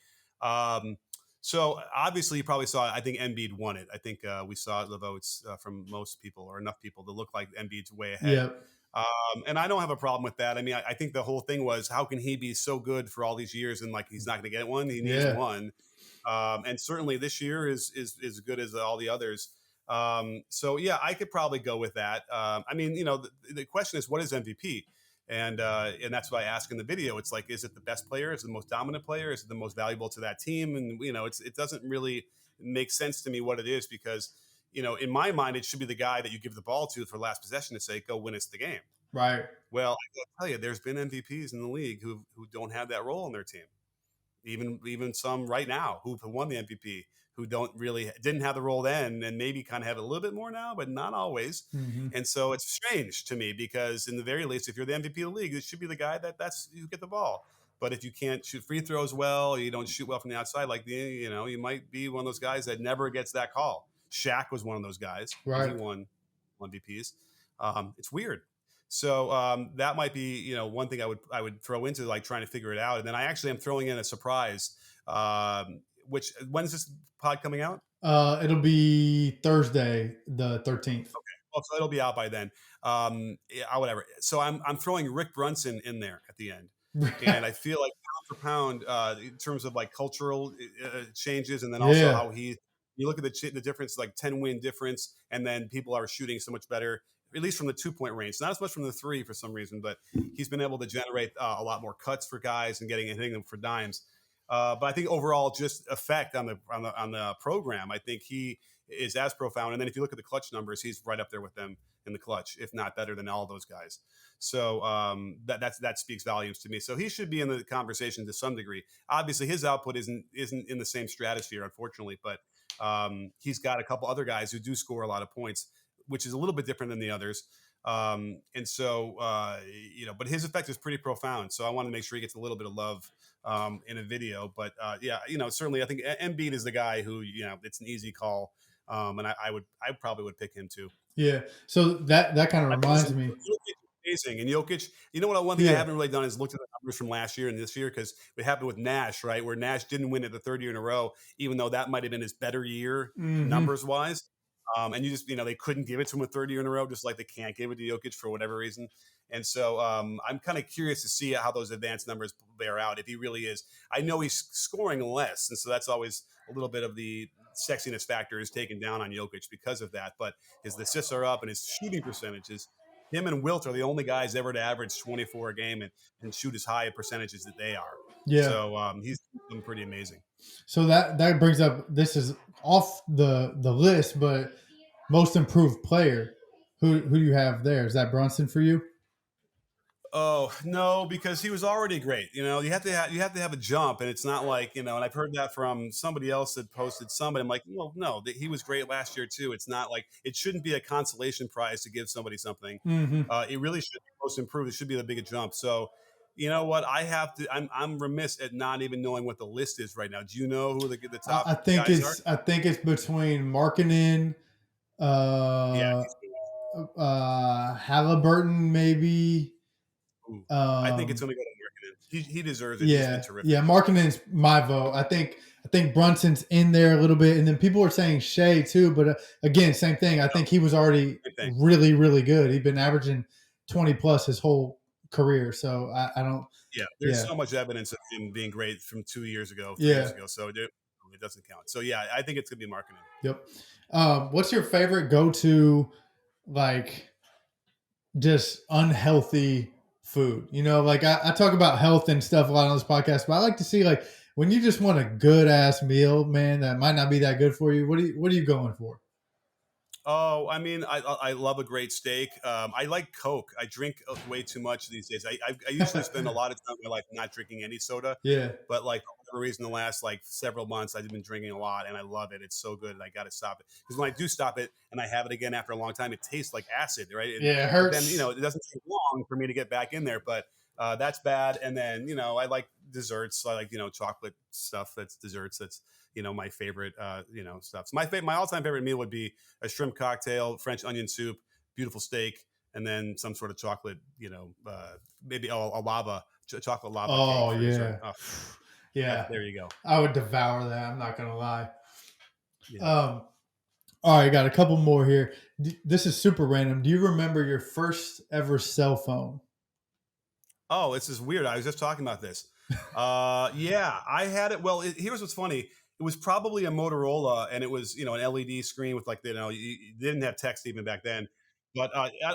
Um, so obviously you probably saw. I think Embiid won it. I think we saw the votes from most people or enough people to look like Embiid's way ahead. Yep. And I don't have a problem with that. I mean, I think the whole thing was how can he be so good for all these years and like he's not going to get one? He needs Yeah. one, and certainly this year is as good as all the others. So yeah, I could probably go with that. I mean, the question is what is MVP, and that's what I ask in the video. It's like, is it the best player? Is it the most dominant player? Is it the most valuable to that team? And it doesn't really make sense to me what it is because in my mind, it should be the guy that you give the ball to for last possession to say, go win us the game. Right. Well, I gotta tell you, there's been MVPs in the league who don't have that role in their team. Even some right now who won the MVP who don't really didn't have the role then and maybe kind of have it a little bit more now, but not always. Hmm. And so it's strange to me because in the very least, if you're the MVP of the league, it should be the guy that's you get the ball. But if you can't shoot free throws well, you don't shoot well from the outside, like you might be one of those guys that never gets that call. Shaq was one of those guys, and he Right. won MVPs. It's weird. So that might be one thing I would throw into like trying to figure it out. And then I actually am throwing in a surprise. Which when is this pod coming out? It'll be Thursday, the 13th. Well, so it'll be out by then. Yeah, whatever. So I'm throwing Rick Brunson in there at the end, and I feel like pound for pound in terms of like cultural changes, and then also Yeah. how you look at the difference, like 10-win difference, and then people are shooting so much better. At least from the 2 point range, not as much from the three for some reason, but he's been able to generate a lot more cuts for guys and hitting them for dimes. But I think overall, just effect on the program, I think he is as profound. And then if you look at the clutch numbers, he's right up there with them in the clutch, if not better than all those guys. So that speaks volumes to me. So he should be in the conversation to some degree. Obviously, his output isn't in the same stratosphere, unfortunately, but he's got a couple other guys who do score a lot of points, which is a little bit different than the others. And so but his effect is pretty profound. So I want to make sure he gets a little bit of love in a video. But yeah, certainly I think Embiid is the guy who it's an easy call. And I probably would pick him too. Yeah. So that kind of I mean, listen, reminds me. Jokic is amazing, and Jokic. One thing I Yeah. haven't really done is looked at the numbers from last year and this year because it happened with Nash, right? Where Nash didn't win it the third year in a row, even though that might have been his better year Hmm. numbers wise. And you just they couldn't give it to him a third year in a row, just like they can't give it to Jokic for whatever reason. And so I'm kind of curious to see how those advanced numbers bear out. If he really is, I know he's scoring less, and so that's always a little bit of the sexiness factor is taken down on Jokic because of that. But his assists are up and his shooting percentages. Him and Wilt are the only guys ever to average 24 a game and shoot as high a percentages that they are. Yeah. So he's been pretty amazing. So that brings up, this is off the list, but most improved player. Who do you have there? Is that Brunson for you? Oh no, because he was already great. You have to have a jump, and it's not like And I've heard that from somebody else that posted somebody. I'm like, well, no, he was great last year too. It's not like it shouldn't be a consolation prize to give somebody something. Hmm. It really should be most improved. It should be the big jump. So, you know what? I have to. I'm remiss at not even knowing what the list is right now. Do you know who the top I think guys are? it's between Markkinen, Yeah, uh, Halliburton, maybe, Ooh, I think it's Um, going to go to Markkinen. He deserves it. He's been yeah, terrific. yeah. Markkanen's my vote. I think Brunson's in there a little bit, and then people are saying Shea too. But again, same thing. I think he was already Same thing. really, really good. He'd been averaging 20 plus his whole career. So I don't. Yeah, there's Yeah, so much evidence of him being great from 2 years ago, 3 years yeah, ago. So it doesn't count. So yeah, I think it's going to be Markkinen. yep. What's your favorite go-to like just unhealthy food? Like I talk about health and stuff a lot on this podcast, but I like to see like when you just want a good ass meal, man, that might not be that good for you. What are you going for? Oh, I mean, I love a great steak. I like Coke. I drink way too much these days. I usually spend a lot of time in my life not drinking any soda, Yeah. but like for whatever reason, the last like several months, I've been drinking a lot, and I love it. It's so good, and I got to stop it because when I do stop it and I have it again after a long time, it tastes like acid, right? And Yeah, it but then hurts. it doesn't take long for me to get back in there, but that's bad. And then I like desserts. I like chocolate stuff. That's desserts. That's my favorite stuff. So my all time favorite meal would be a shrimp cocktail, French onion soup, beautiful steak, and then some sort of chocolate, maybe a chocolate lava cake Oh for dessert. yeah. Oh, Yeah. there you go. I would devour that. I'm not gonna lie. Yeah. Um, all right, got a couple more here. This is super random. Do you remember your first ever cell phone? Oh, this is weird. I was just talking about this. Yeah, I had it. Well, here's what's funny. It was probably a Motorola, and it was an LED screen with like you didn't have text even back then. But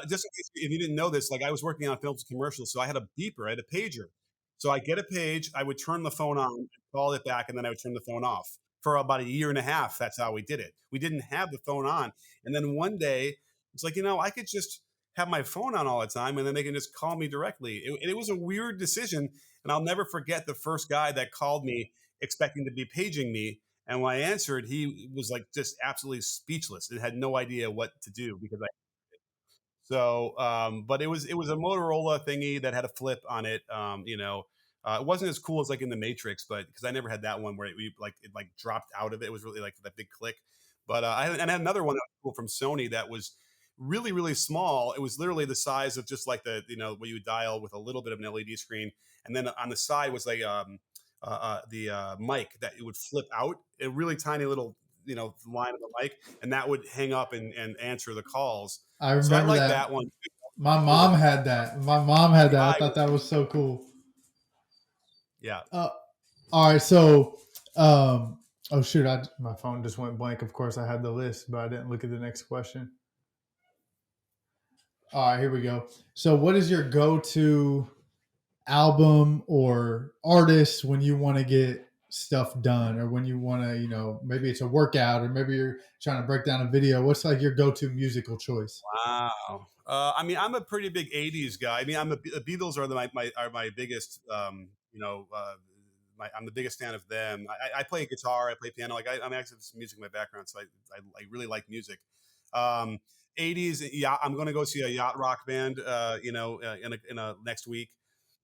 just in case if you didn't know this, like I was working on films and commercials, so I had a beeper, I had a pager. So I get a page, I would turn the phone on, call it back, and then I would turn the phone off for about a year and a half. That's how we did it. We didn't have the phone on, and then one day it's like I could just have my phone on all the time and then they can just call me directly. It was a weird decision. And I'll never forget the first guy that called me expecting to be paging me. And when I answered, he was like just absolutely speechless and had no idea what to do because but it was a Motorola thingy that had a flip on it. It wasn't as cool as like in the Matrix, but because I never had that one where it dropped out of it. It was really like that big click. But I had another one that was cool from Sony that was really really small. It was literally the size of just like the where you would dial with a little bit of an LED screen, and then on the side was like the mic that it would flip out, a really tiny little line of the mic, and that would hang up and answer the calls. I So I remember like that. that one. My Cool. mom had that. My mom had that. I I thought that was so cool. Yeah. Uh, all right, so oh shoot, my phone just went blank. Of course, I had the list, but I didn't look at the next question. All right, here we go. So, what is your go-to album or artist when you want to get stuff done, or when you want to, maybe it's a workout, or maybe you're trying to break down a video? What's like your go-to musical choice? Wow. I mean, I'm a pretty big '80s guy. I mean, the Beatles are my biggest. I'm the biggest fan of them. I play guitar, I play piano. Like I'm actually some music in my background, so I really like music. Um, '80s, yeah, I'm going to go see a yacht rock band. In a next week.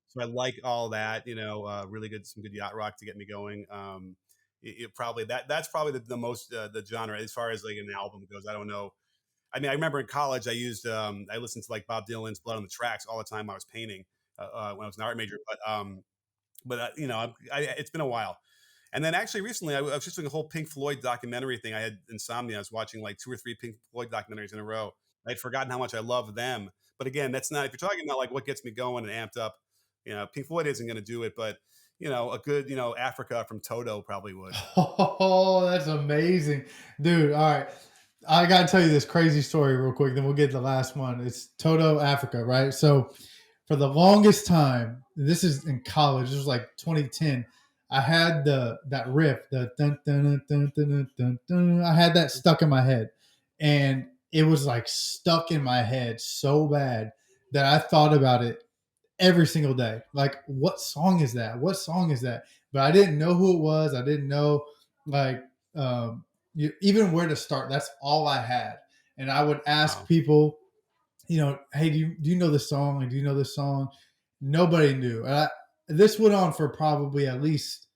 So I like all that. Really good, some good yacht rock to get me going. Probably that's probably the most the genre as far as like an album goes. I don't know. I mean, I remember in college, I listened to like Bob Dylan's "Blood on the Tracks" all the time. I was painting when I was an art major, it's been a while. And then actually recently, I was just doing a whole Pink Floyd documentary thing. I had insomnia. I was watching like two or three Pink Floyd documentaries in a row. I'd forgotten how much I love them. But again, that's not if you're talking about like what gets me going and amped up. Pink Floyd isn't going to do it, but a good Africa from Toto probably would. Oh, that's amazing, dude. All right, I gotta tell you this crazy story real quick. Then we'll get the last one. It's Toto Africa, right? So for the longest time, this is in college. This was like 2010. I had that riff, the dun, dun, dun, dun, dun, dun, dun. I had that stuck in my head, and it was like stuck in my head so bad that I thought about it every single day. Like, what song is that? What song is that? But I didn't know who it was. I didn't know like even where to start. That's all I had, and I would ask Wow. people, hey, do you know this song? Like, do you know this song? Nobody knew. This went on for probably at least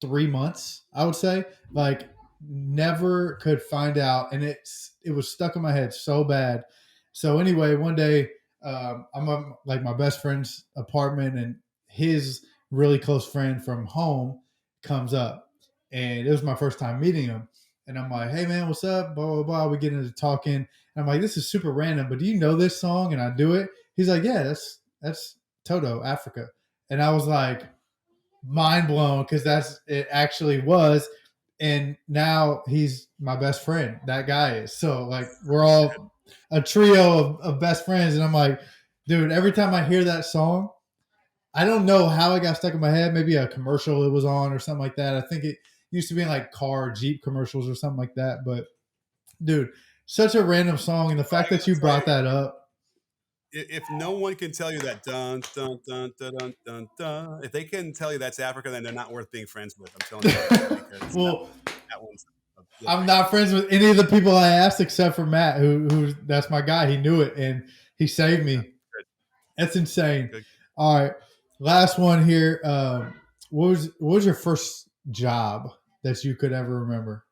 3 months, I would say. Like, never could find out, and it was stuck in my head so bad. So anyway, one day I'm like my best friend's apartment, and his really close friend from home comes up, and it was my first time meeting him. And I'm like, "Hey man, what's up?" Blah blah blah. We get into talking, and I'm like, "This is super random, but do you know this song?" And I do it. He's like, "Yeah, that's Toto, Africa." And I was like, mind blown because that's it actually was. And now he's my best friend. That guy is. So like we're all a trio of best friends. And I'm like, dude, every time I hear that song, I don't know how it got stuck in my head. Maybe a commercial it was on or something like that. I think it used to be in like car Jeep commercials or something like that. But dude, such a random song. And the fact that you brought that up. If no one can tell you that dun dun dun dun dun dun dun, if they can tell you that's Africa, then they're not worth being friends with. I'm telling you right now because Well, that one's a deal I'm breaker. not friends with any of the people I asked except for Matt, who that's my guy. He knew it and he saved Yeah, me. good, That's insane. good. All right, last one here. What was your first job that you could ever remember?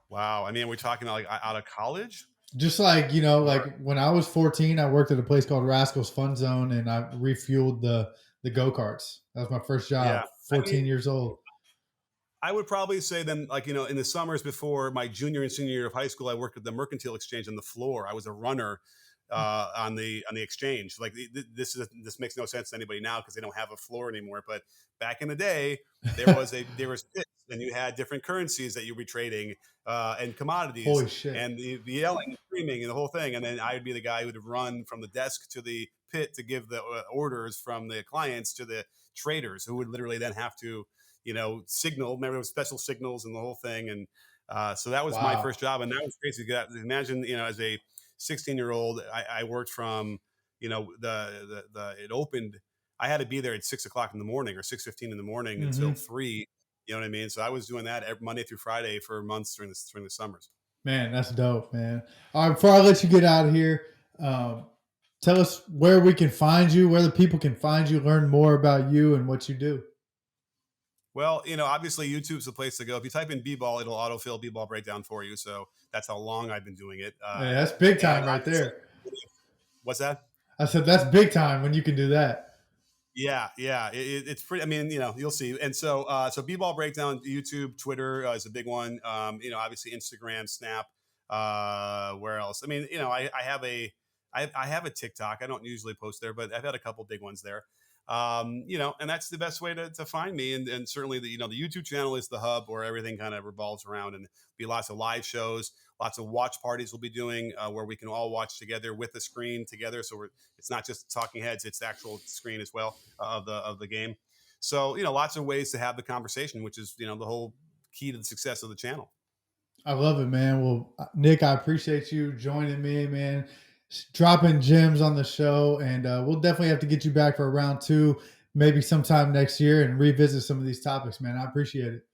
Wow. I mean, we're talking like out of college, Just like or like when I was 14, I worked at a place called Rascals Fun Zone, and I refueled the go karts. That was my first job. yeah. I 14 mean, years old. I would probably say then, like, in the summers before my junior and senior year of high school, I worked at the Mercantile Exchange on the floor. I was a runner on the exchange. Like this makes no sense to anybody now because they don't have a floor anymore. But back in the day, there was pits, and you had different currencies that you were trading and commodities, Holy shit! and the yelling, and screaming, and the whole thing. And then I would be the guy who would run from the desk to the pit to give the orders from the clients to the traders, who would literally then have to signal. Remember, it was special signals and the whole thing. And so that was my Wow. first job, and that was crazy. Imagine, as a 16-year-old, I worked from, it opened. I had to be there at 6 o'clock in the morning or 6:15 in the morning until Hmm. 3. You know what I mean? So I was doing that every Monday through Friday for months during the summers. Man, that's dope, man. All right, before I let you get out of here, um, tell us where we can find you, where the people can find you, learn more about you and what you do. Well, obviously YouTube's the place to go. If you type in B-ball, it'll autofill B-ball breakdown for you. So that's how long I've been doing it. Man, that's big And time right obviously, there. what's that? I said that's big time when you can do that. Yeah, yeah, it's pretty. I mean, you'll see. And so B-ball breakdown, YouTube, Twitter is a big one. Obviously Instagram, Snap. Where else? I mean, I have a TikTok. I don't usually post there, but I've had a couple big ones there. And that's the best way to find me. And certainly the YouTube channel is the hub where everything kind of revolves around, and be lots of live shows, lots of watch parties we'll be doing where we can all watch together with the screen together. So it's not just talking heads; it's the actual screen as well of the game. So lots of ways to have the conversation, which is the whole key to the success of the channel. I love it, man. Well, Nick, I appreciate you joining me, man. Dropping gems on the show, and we'll definitely have to get you back for a round two, maybe sometime next year, and revisit some of these topics, man. I appreciate it.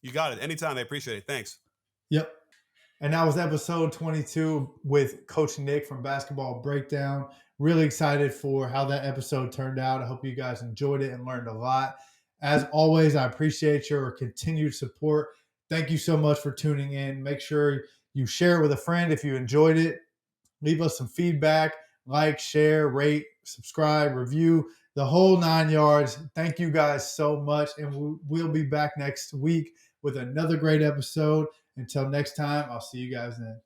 You got it. Anytime. I appreciate it. Thanks. Yep. And that was episode 22 with Coach Nick from Basketball Breakdown. Really excited for how that episode turned out. I hope you guys enjoyed it and learned a lot. As always, I appreciate your continued support. Thank you so much for tuning in. Make sure you share it with a friend if you enjoyed it. Leave us some feedback, like, share, rate, subscribe, review, the whole 9 yards. Thank you guys so much. And we'll be back next week with another great episode. Until next time, I'll see you guys then.